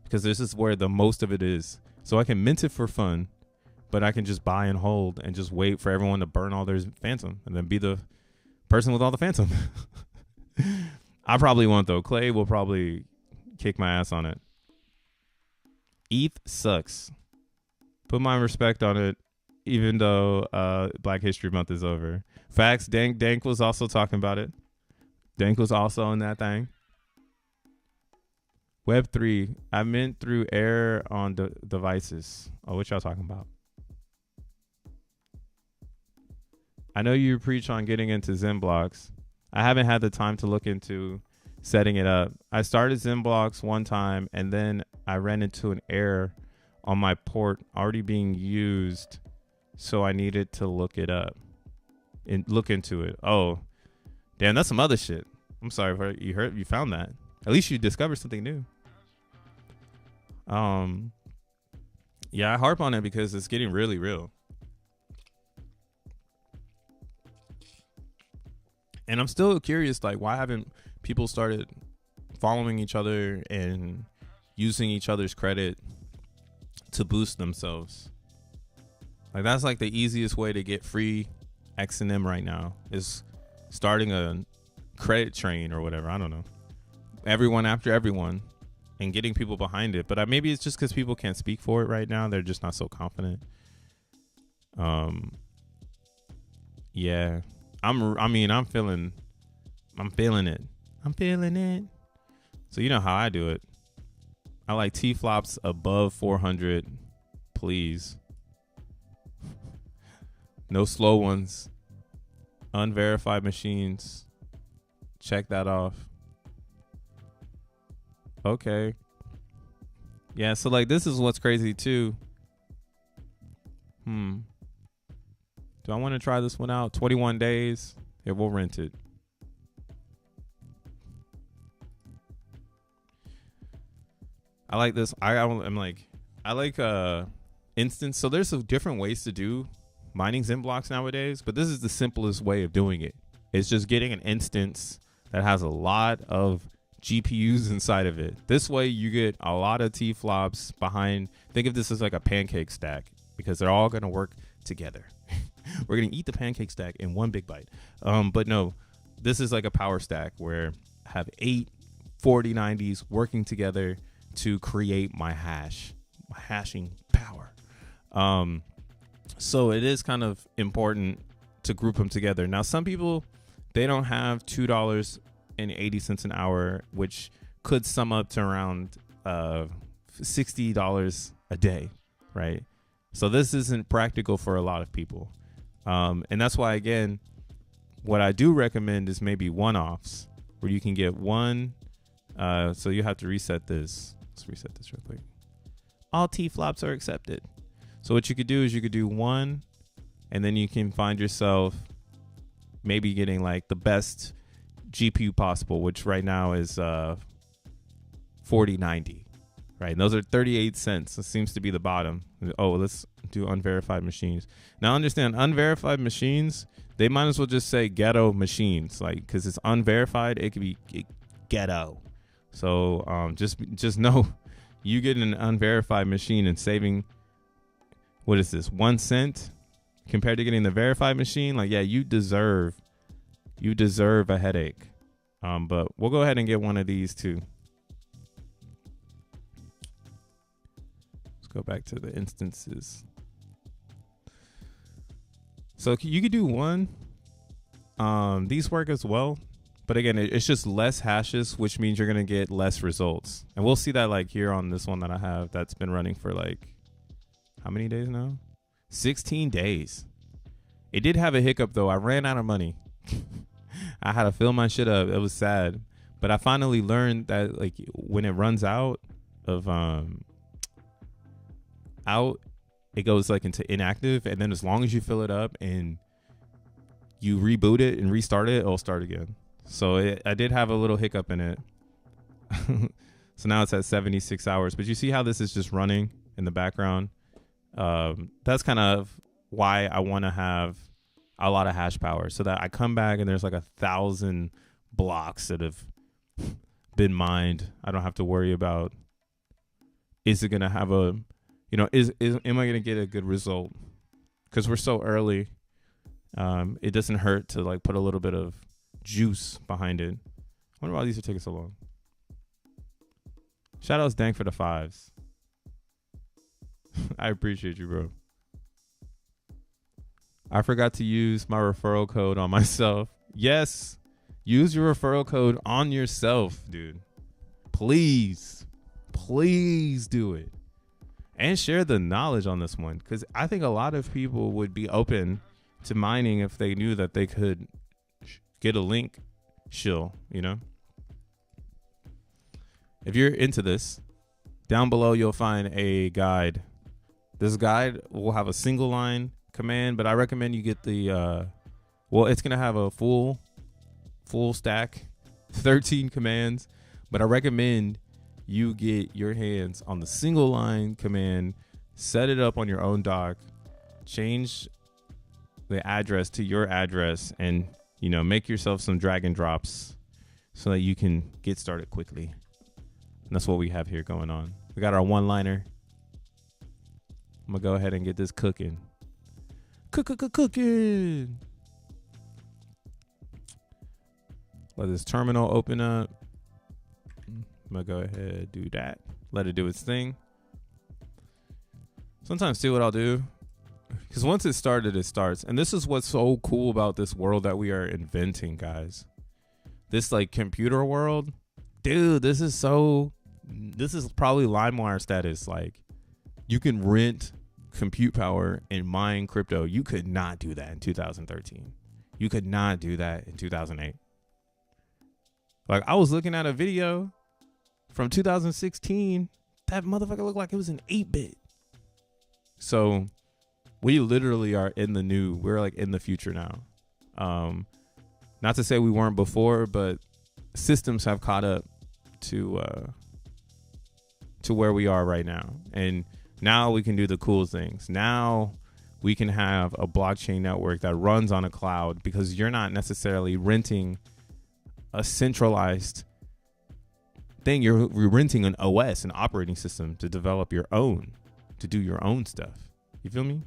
because this is where the most of it is. So I can mint it for fun, but I can just buy and hold and just wait for everyone to burn all their Phantom and then be the person with all the Phantom. I probably won't though. Clay will probably kick my ass on it. ETH sucks. Put my respect on it, even though Black History Month is over. Facts. Dank was also talking about it. Dank was also in that thing. Web3. I meant through air on devices. Oh, what y'all talking about? I know you preach on getting into XENblocks. I haven't had the time to look into setting it up. I started XENblocks one time and then I ran into an error on my port already being used. So I needed to look it up and look into it. Oh, damn, that's some other shit. I'm sorry for you found that. At least you discovered something new. Yeah, I harp on it because it's getting really real. And I'm still curious, like, why haven't people started following each other and using each other's credit to boost themselves? Like, that's like the easiest way to get free XNM right now is starting a credit train or whatever. I don't know. Everyone after everyone and getting people behind it. But maybe it's just because people can't speak for it right now. They're just not so confident. Yeah. I'm feeling it. I'm feeling it. So you know how I do it. I like T-flops above 400, please. No slow ones. Unverified machines. Check that off. Okay. Yeah, so like this is what's crazy too. Do I want to try this one out? 21 days. Yeah, we'll rent it. I like this. I'm like, I like instance. So there's some different ways to do mining XENblocks nowadays, but this is the simplest way of doing it. It's just getting an instance that has a lot of GPUs inside of it. This way you get a lot of T-flops behind. Think of this as like a pancake stack, because they're all going to work together. We're going to eat the pancake stack in one big bite. But no, this is like a power stack where I have 8 4090s working together to create my hashing power. So it is kind of important to group them together. Now, some people, they don't have $2.80 an hour, which could sum up to around $60 a day, right? So this isn't practical for a lot of people. And that's why, again, what I do recommend is maybe one-offs where you can get one. So you have to reset this. Let's reset this real quick. All T-flops are accepted. So what you could do is you could do one, and then you can find yourself maybe getting like the best GPU possible, which right now is 4090, right? And those are 38 cents. It seems to be the bottom. Oh, let's do unverified machines. Now understand, unverified machines, they might as well just say ghetto machines, like, because it's unverified, it could be ghetto. So just know you get an unverified machine and saving, what is this, 1 cent compared to getting the verified machine. Like, yeah, you deserve a headache. But we'll go ahead and get one of these too. Let's go back to the instances. So you could do one. These work as well, but again, it's just less hashes, which means you're gonna get less results. And we'll see that like here on this one that I have that's been running for like, how many days now? 16 days. It did have a hiccup though. I ran out of money. I had to fill my shit up. It was sad, but I finally learned that like when it runs out of it goes like into inactive, and then as long as you fill it up and you reboot it and restart it, it'll start again. So I did have a little hiccup in it. So now it's at 76 hours, but you see how this is just running in the background. That's kind of why I want to have a lot of hash power, so that I come back and there's like 1,000 blocks that have been mined. I don't have to worry about, is it going to have a, you know, am I going to get a good result? Because we're so early. It doesn't hurt to like put a little bit of juice behind it. I wonder why these are taking so long. Shout outs Dank for the 5s. I appreciate you, bro. I forgot to use my referral code on myself. Yes, use your referral code on yourself, dude. Please do it. And share the knowledge on this one, because I think a lot of people would be open to mining if they knew that they could get a link shill, you know? If you're into this, down below you'll find a guide. This guide will have a single line command, but I recommend you get the well, it's gonna have a full stack, 13 commands, but I recommend you get your hands on the single line command, set it up on your own dock, change the address to your address, and you know, make yourself some drag and drops so that you can get started quickly. And that's what we have here going on. We got our one-liner. I'm gonna go ahead and get this cooking. Cooking. Let this terminal open up. I'm gonna go ahead and do that. Let it do its thing. Sometimes too, what I'll do, because once it started, it starts. And this is what's so cool about this world that we are inventing, guys. This like computer world, dude, this is probably LimeWire status. Like, you can rent compute power and mine crypto. You could not do that in 2013. You could not do that in 2008. Like, I was looking at a video from 2016. That motherfucker looked like it was an 8-bit. So we literally are in the new, we're like in the future now. Not to say we weren't before, but systems have caught up to where we are right now. And now we can do the cool things. Now we can have a blockchain network that runs on a cloud, because you're not necessarily renting a centralized thing. You're renting an OS, an operating system, to develop your own, to do your own stuff. You feel me?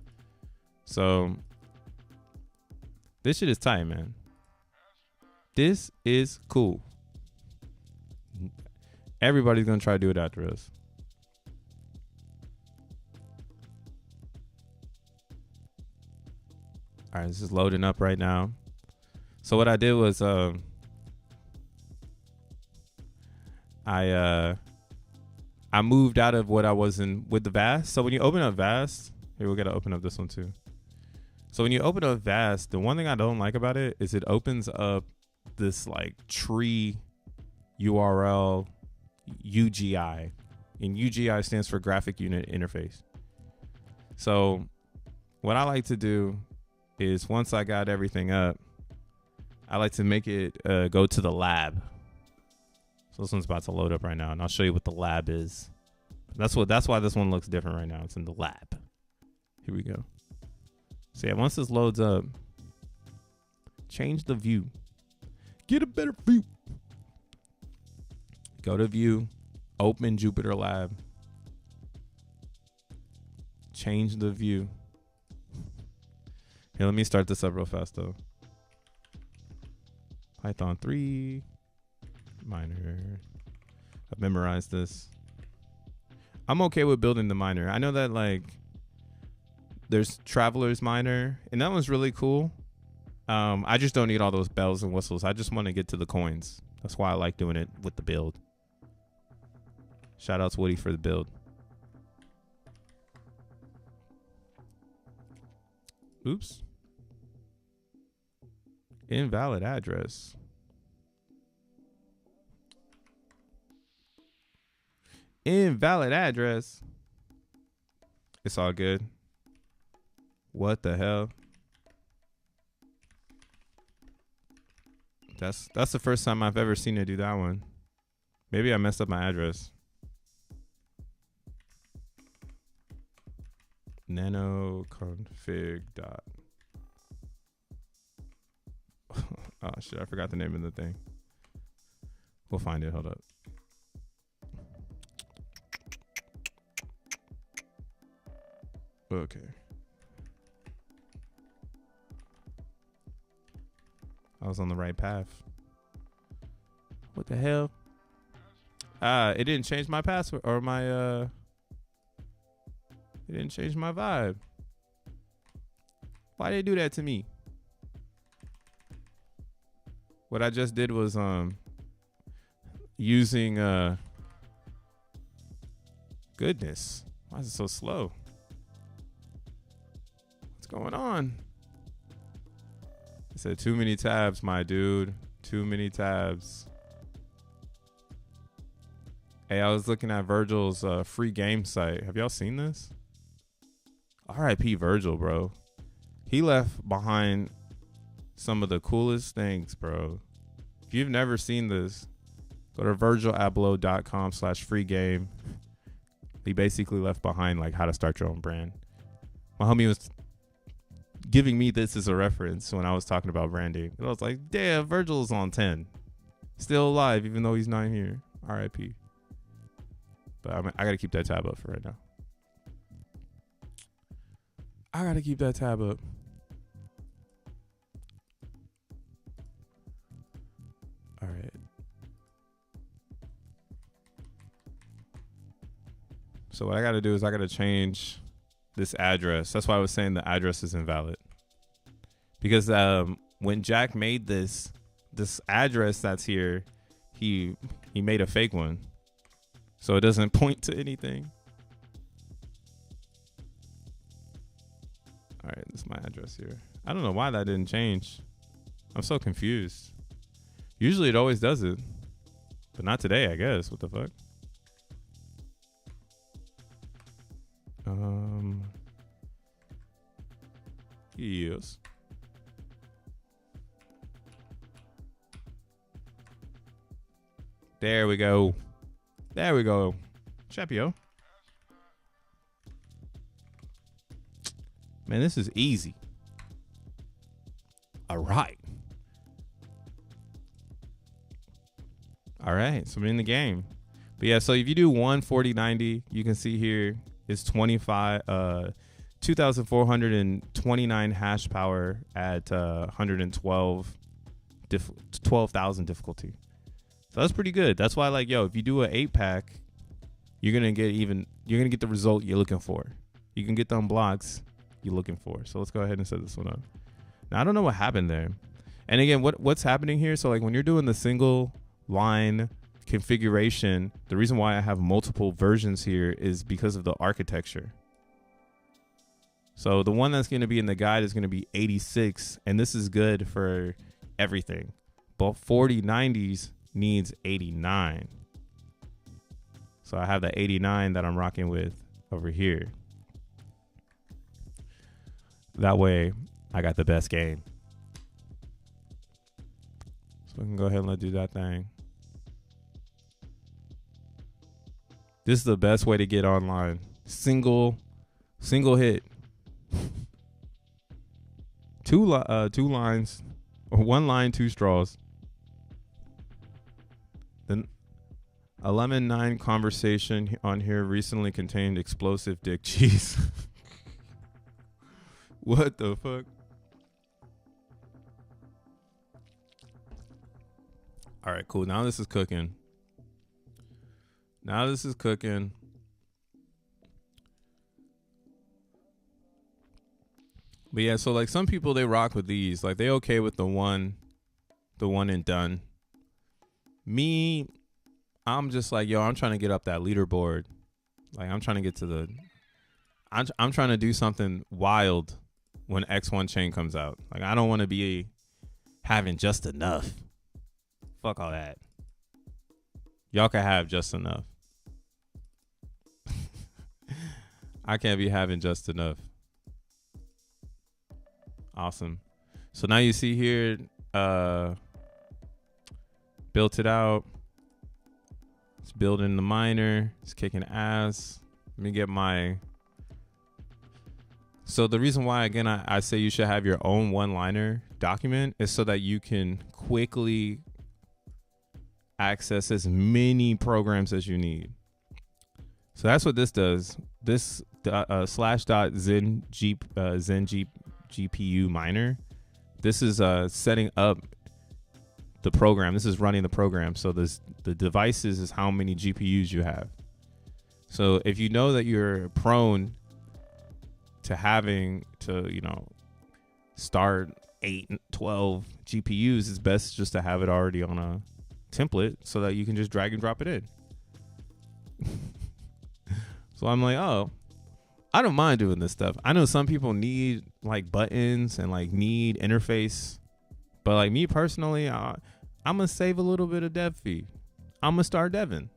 So this shit is tight, man. This is cool. Everybody's gonna try to do it after us. All right, this is loading up right now. So what I did was I moved out of what I was in with the VAST. So when you open up VAST, here, we gotta open up this one too. So when you open up VAST, the one thing I don't like about it is it opens up this like tree URL UGI, and UGI stands for graphic unit interface. So what I like to do is, once I got everything up, I like to make it go to the lab. So this one's about to load up right now, and I'll show you what the lab is. That's why this one looks different right now. It's in the lab. Here we go. So yeah, once this loads up, change the view. Get a better view. Go to view, open Jupyter Lab. Change the view. Here, let me start this up real fast though. Python 3, miner. I've memorized this. I'm okay with building the miner. I know that like there's Traveler's Miner, and that one's really cool. I just don't need all those bells and whistles. I just want to get to the coins. That's why I like doing it with the build. Shout out to Woody for the build. Oops. Invalid address. Invalid address. It's all good. What the hell? That's the first time I've ever seen it do that one. Maybe I messed up my address. nanoconfig dot. Oh shit, I forgot the name of the thing. We'll find it. Hold up. Okay. I was on the right path. What the hell? It didn't change my password or my it didn't change my vibe. Why did they do that to me? What I just did was using goodness. Why is it so slow? What's going on? It said too many tabs, my dude. Too many tabs. Hey, I was looking at Virgil's free game site. Have y'all seen this? R.I.P. Virgil, bro. He left behind some of the coolest things, bro. If you've never seen this, go to virgilabloh.com/free game. He basically left behind like how to start your own brand. My homie was giving me this as a reference when I was talking about branding. And I was like, damn, Virgil's on 10. Still alive, even though he's not here. R.I.P. But I got to keep that tab up for right now. I got to keep that tab up. All right. So what I got to do is I got to change this address. That's why I was saying the address is invalid. Because when Jack made this address that's here, he made a fake one. So it doesn't point to anything. All right, this is my address here. I don't know why that didn't change. I'm so confused. Usually it always does it. But not today, I guess. What the fuck? Yes. There we go. There we go. Chapio. Man, this is easy. All right. All right, so we're in the game. But yeah, so if you do 14090, you can see here it's 2,429 hash power at 12,000 difficulty. So that's pretty good. That's why, like, yo, if you do an 8-pack, you're gonna get the result you're looking for. You can get them blocks you're looking for. So let's go ahead and set this one up. Now I don't know what happened there. And again, what's happening here? So like when you're doing the single line configuration, the reason why I have multiple versions here is because of the architecture. So the one that's going to be in the guide is going to be 86, and this is good for everything. But 4090s needs 89. So I have the 89 that I'm rocking with over here. That way I got the best game. So we can go ahead and let's do that thing. This is the best way to get online. Single hit. Two lines, or one line, two straws. Then a lemon 9 conversation on here recently contained explosive dick cheese. What the fuck? All right, cool. Now this is cooking. Now this is cooking. But yeah, so like some people, they rock with these. Like they okay with the one and done. Me, I'm just like, yo, I'm trying to get up that leaderboard. Like I'm trying to get to the, I'm trying to do something wild when X1 chain comes out. Like I don't want to be having just enough. Fuck all that. Y'all can have just enough. I can't be having just enough. Awesome. So now you see here, built it out. It's building the miner. It's kicking ass. Let me get my. So the reason why, again, I say you should have your own one-liner document is so that you can quickly access as many programs as you need. So that's what this does. This /.xen miner. This is setting up the program. This is running the program. So the devices is how many GPUs you have. So if you know that you're prone to having to, start 8, 12 GPUs, it's best just to have it already on a template so that you can just drag and drop it in. So I'm like, oh, I don't mind doing this stuff. I know some people need like buttons and like need interface, but like me personally, I'm gonna save a little bit of dev fee. I'm gonna start deving.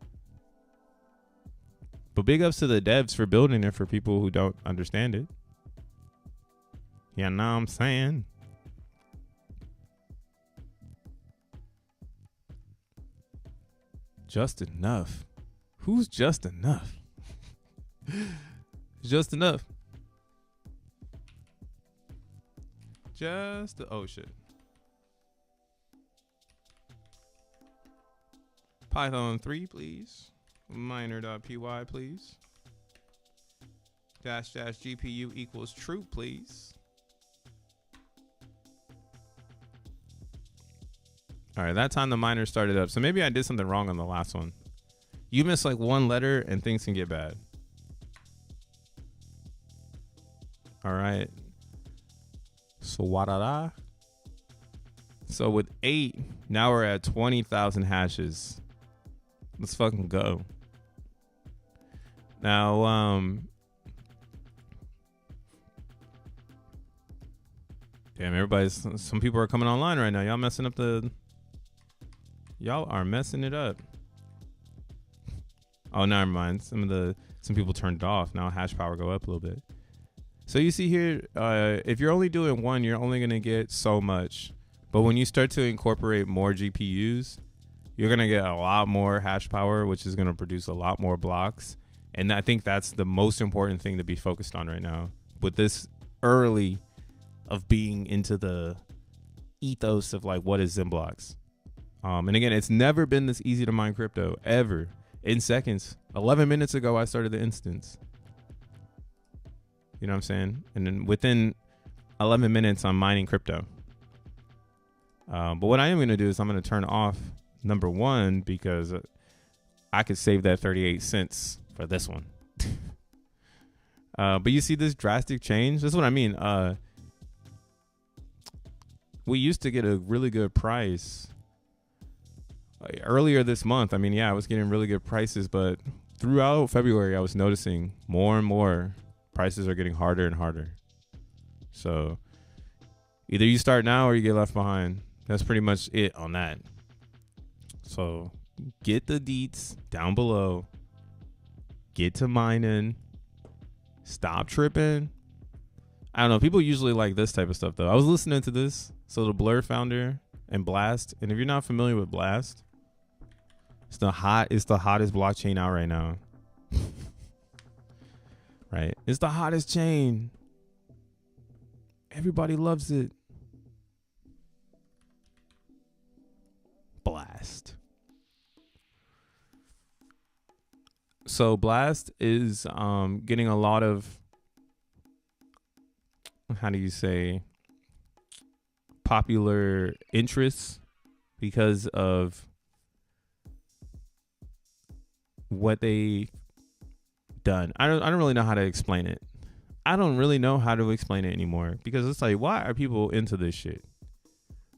But big ups to the devs for building it for people who don't understand it. Yeah, know what I'm saying? Just enough. Who's just enough? Just enough. Oh shit. Python 3, please. Miner.py, please. -- GPU equals true, please. All right, that time the miner started up. So maybe I did something wrong on the last one. You miss like one letter and things can get bad. All right. So wadada. So with 8, now we're at 20,000 hashes. Let's fucking go. Now, damn, some people are coming online right now. Y'all messing up y'all are messing it up. Oh, never mind. Some people turned it off. Now hash power go up a little bit. So you see here, if you're only doing one, you're only going to get so much. But when you start to incorporate more GPUs, you're going to get a lot more hash power, which is going to produce a lot more blocks. And I think that's the most important thing to be focused on right now. With this early of being into the ethos of like what is XENblocks. And again, it's never been this easy to mine crypto ever. In seconds, 11 minutes ago, I started the instance. You know what I'm saying? And then within 11 minutes, I'm mining crypto. But what I am going to do is I'm going to turn off number one because I could save that 38 cents for this one. But you see this drastic change? That's what I mean. We used to get a really good price earlier this month. I mean, yeah, I was getting really good prices, but throughout February, I was noticing more and more prices are getting harder and harder. So either you start now or you get left behind. That's pretty much it on that. So get the deets down below. Get to mining. Stop tripping. I don't know. People usually like this type of stuff, though. I was listening to this. So the Blur founder and Blast. And if you're not familiar with Blast, it's the hottest blockchain out right now. Right? It's the hottest chain. Everybody loves it. Blast. So Blast is getting a lot of, how do you say, popular interests because of what they've done. I don't really know how to explain it. I don't really know how to explain it anymore because it's like, why are people into this shit?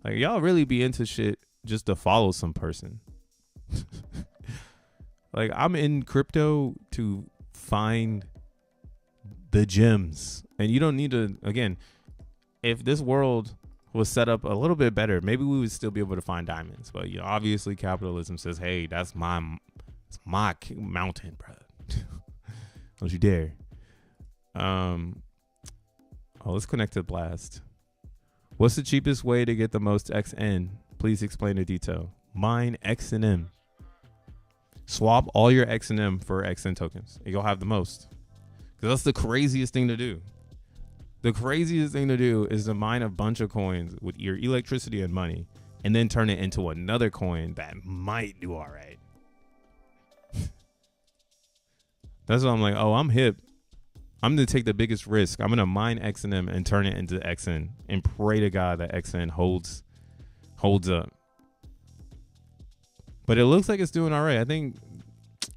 Like, y'all really be into shit just to follow some person. Like, I'm in crypto to find the gems. And you don't need to, again, if this world was set up a little bit better, maybe we would still be able to find diamonds. But, you know, obviously capitalism says, hey, that's my mountain, bro. Don't you dare. Let's connect to Blast. What's the cheapest way to get the most XN? Please explain in detail. Mine XNM. Swap all your XNM for XN tokens. And you'll have the most. Because that's the craziest thing to do. The craziest thing to do is to mine a bunch of coins with your electricity and money and then turn it into another coin that might do all right. That's why I'm like, oh, I'm hip. I'm going to take the biggest risk. I'm going to mine XNM and turn it into XN and pray to God that XN holds up. But it looks like it's doing all right. I think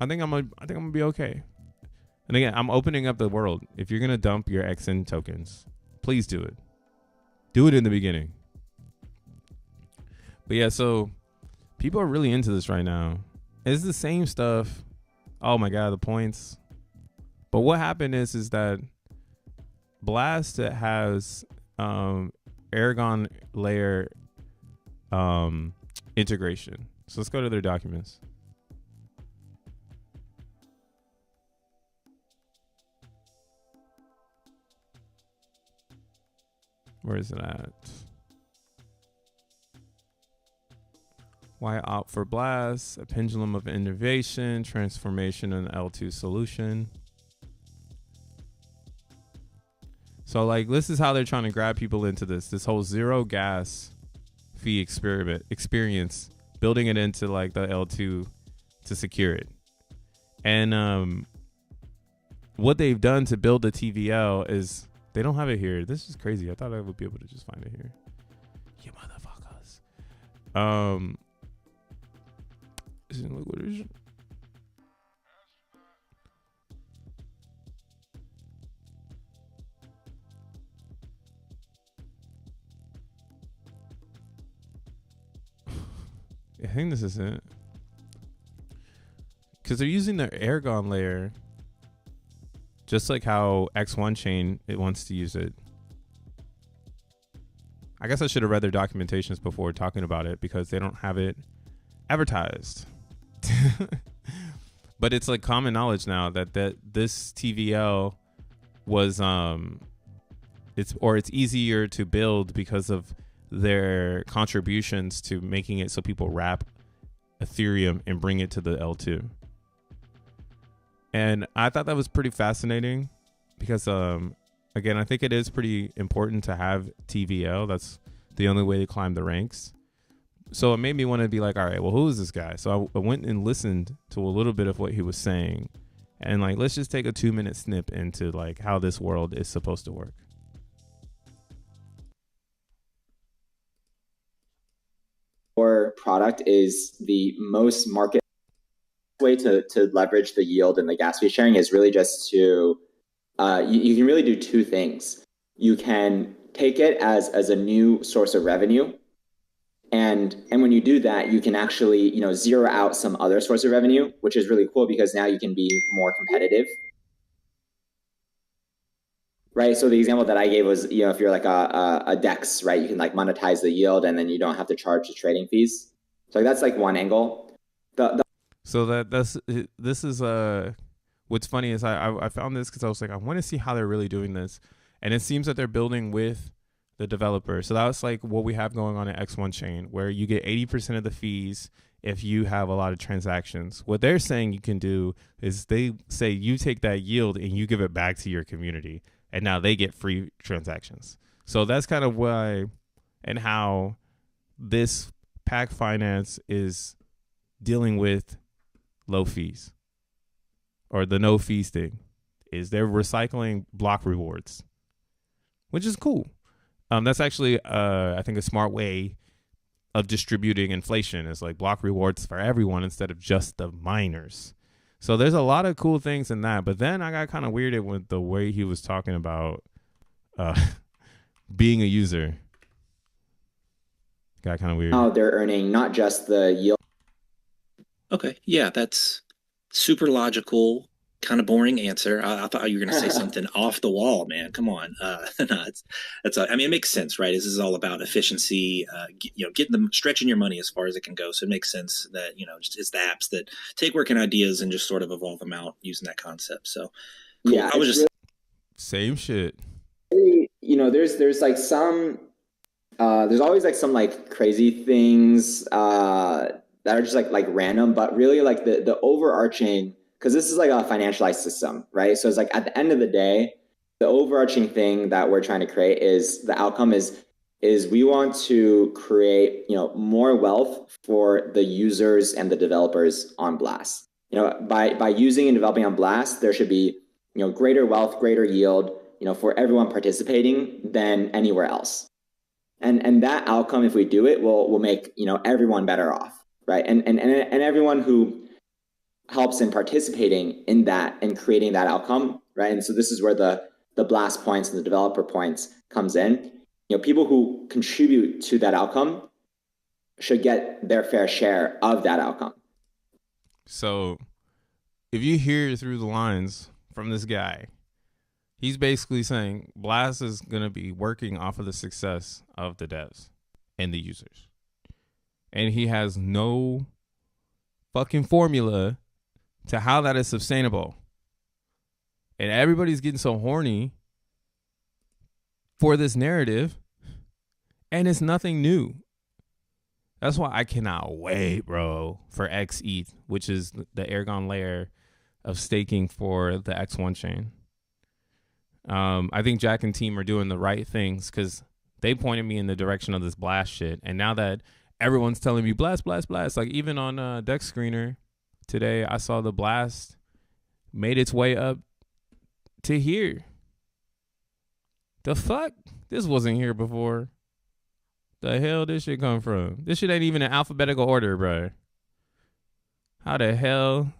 I'm gonna be okay. And again, I'm opening up the world. If you're gonna dump your XN tokens, please do it. Do it in the beginning. But yeah, so people are really into this right now. It's the same stuff. Oh my God, the points. But what happened is that Blast has Aragon layer integration. So let's go to their documents. Where is it at? Why opt for Blast? A pendulum of innovation, transformation, and L2 solution. So like, this is how they're trying to grab people into this whole zero gas fee experience, building it into like the L2 to secure it. And what they've done to build the TVL is they don't have it here. This is crazy. I thought I would be able to just find it here. You motherfuckers. Look what it is. I think this is it. Because they're using their Aragon layer just like how X1 chain it wants to use it. I guess I should have read their documentations before talking about it because they don't have it advertised. But it's like common knowledge now that this TVL was it's easier to build because of their contributions to making it so people wrap Ethereum and bring it to the L2. And I thought that was pretty fascinating because again, I think it is pretty important to have TVL. That's the only way to climb the ranks. So it made me want to be like, all right, well, who is this guy? So I went and listened to a little bit of what he was saying, and like, let's just take a 2-minute snip into like how this world is supposed to work. Our product is the most market way to leverage the yield and the gas fee sharing is really just to you can really do two things. You can take it as a new source of revenue, and when you do that, you can actually zero out some other source of revenue, which is really cool because now you can be more competitive. Right. So the example that I gave was, if you're like a DEX, right, you can like monetize the yield and then you don't have to charge the trading fees. So that's like one angle. So this is what's funny is I found this because I was like, I want to see how they're really doing this, and it seems that they're building with the developer. So that was like what we have going on at X1 chain, where you get 80% of the fees if you have a lot of transactions. What they're saying you can do is they say you take that yield and you give it back to your community. And now they get free transactions. So that's kind of why and how this pack finance is dealing with low fees, or the no fees thing, is they're recycling block rewards, which is cool. That's actually, I think, a smart way of distributing inflation, is like block rewards for everyone instead of just the miners. So there's a lot of cool things in that. But then I got kind of weirded with the way he was talking about being a user. Got kind of weird. Now they're earning not just the yield. Okay. Yeah, that's super logical. Kind of boring answer. I thought you were going to say something off the wall, man. Come on. No, I mean, it makes sense, right? This is all about efficiency, getting stretching your money as far as it can go. So it makes sense that, it's the apps that take working ideas and just sort of evolve them out using that concept. So cool. Yeah, I was just really, same shit. There's like some, there's always like some like crazy things that are just like random, but really like the overarching, because this is like a financialized system, right? So it's like at the end of the day, the overarching thing that we're trying to create is the outcome is we want to create, more wealth for the users and the developers on Blast. By using and developing on Blast, there should be, greater wealth, greater yield, for everyone participating than anywhere else. And that outcome, if we do it, will make, everyone better off, right? And everyone who helps in participating in that and creating that outcome, right? And so this is where the blast points and the developer points comes in. People who contribute to that outcome should get their fair share of that outcome. So if you hear through the lines from this guy, he's basically saying Blast is going to be working off of the success of the devs and the users. And he has no fucking formula to how that is sustainable. And everybody's getting so horny for this narrative, and it's nothing new. That's why I cannot wait, bro, for XETH, which is the Aragon layer of staking for the X1 chain. I think Jack and team are doing the right things because they pointed me in the direction of this Blast shit. And now that everyone's telling me Blast, like even on Dex Screener today, I saw the Blast made its way up to here. The fuck? This wasn't here before. The hell this shit come from? This shit ain't even in alphabetical order, bro. How the hell?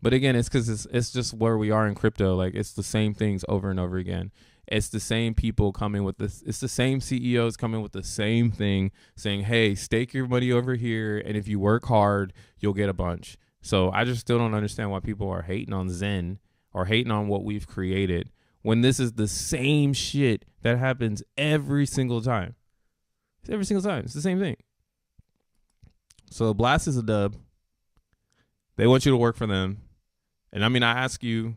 But again, it's because it's just where we are in crypto. Like, it's the same things over and over again. It's the same people coming with this. It's the same CEOs coming with the same thing, saying, hey, stake your money over here, and if you work hard, you'll get a bunch. So I just still don't understand why people are hating on Zen or hating on what we've created when this is the same shit that happens every single time. It's every single time. It's the same thing. So Blast is a dub. They want you to work for them. And I mean, I ask you,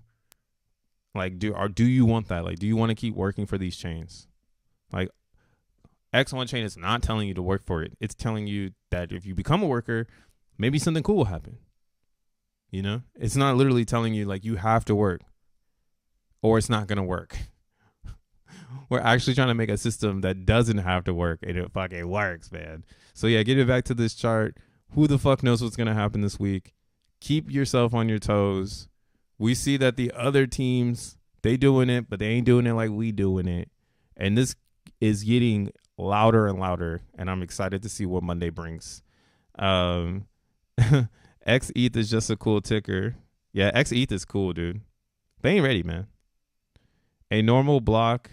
like, do you want that? Like, do you want to keep working for these chains? Like, X1 chain is not telling you to work for it. It's telling you that if you become a worker, maybe something cool will happen. You know, it's not literally telling you like you have to work. or it's not going to work. We're actually trying to make a system that doesn't have to work, and it fucking works, man. So yeah, getting back to this chart, who the fuck knows what's going to happen this week? Keep yourself on your toes. We see that the other teams, they doing it, but they ain't doing it like we doing it. And this is getting louder and louder, and I'm excited to see what Monday brings. XETH is just a cool ticker. Yeah, XETH is cool, dude. They ain't ready, man. A normal block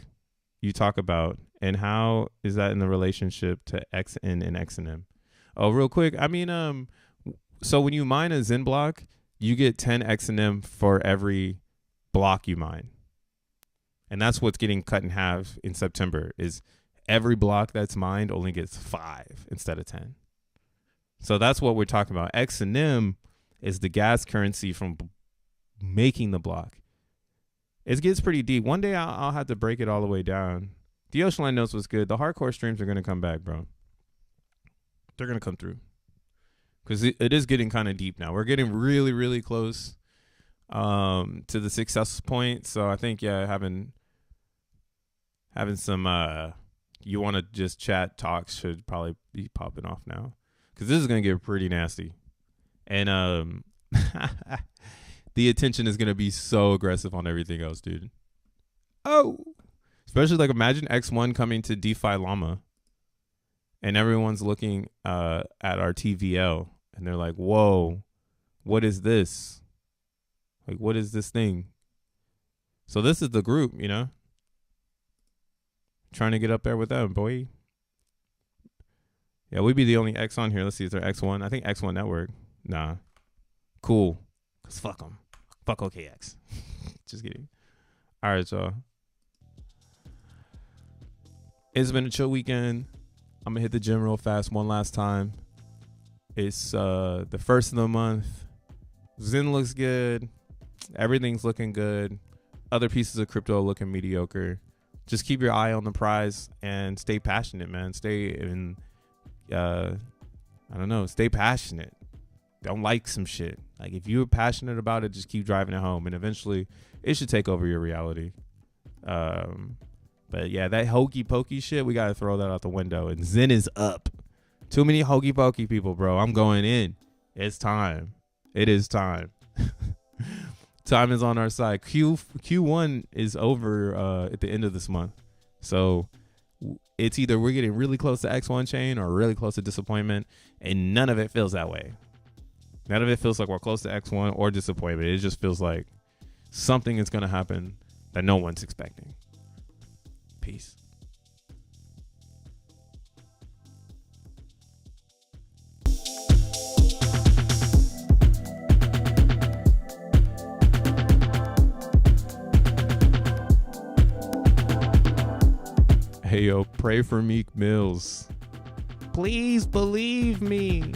you talk about, and how is that in the relationship to XN and XNM? Oh, real quick. I mean, so when you mine a Xen block, you get 10 XNM for every block you mine. And that's what's getting cut in half in September, is every block that's mined only gets 5 instead of 10. So that's what we're talking about. XNM is the gas currency from making the block. It gets pretty deep. One day I'll have to break it all the way down. The Oceanline knows what's good. The hardcore streams are going to come back, bro. They're going to come through. Because it is getting kind of deep now. We're getting really, really close to the success point. So I think, yeah, having some you want to just chat talks should probably be popping off now. Because this is going to get pretty nasty. And the attention is going to be so aggressive on everything else, dude. Oh, especially like imagine X1 coming to DeFi Llama and everyone's looking at our TVL and they're like, whoa, what is this? Like, what is this thing? So this is the group, you know, trying to get up there with them, boy. Yeah, we'd be the only X on here. Let's see, is there X1? I think X1 Network. Nah. Cool. Because fuck them. Fuck OKX. Just kidding. All right, y'all. It's been a chill weekend. I'm going to hit the gym real fast one last time. It's the first of the month. Zen looks good. Everything's looking good. Other pieces of crypto looking mediocre. Just keep your eye on the prize and stay passionate, man. Stay in, I don't know, stay passionate. Don't like some shit. Like, if you're passionate about it, just keep driving it home, and eventually it should take over your reality. But yeah, that hokey pokey shit, we gotta throw that out the window. And Zen is up. Too many hokey pokey people, bro. I'm going in. It's time. It is time. Time is on our side. Q1 is over at the end of this month, so it's either we're getting really close to X1 chain or really close to disappointment, and none of it feels that way. None of it feels like we're close to X1 or disappointment. It just feels like something is going to happen that no one's expecting. Peace. Hey, yo, pray for Meek Mills. Please believe me.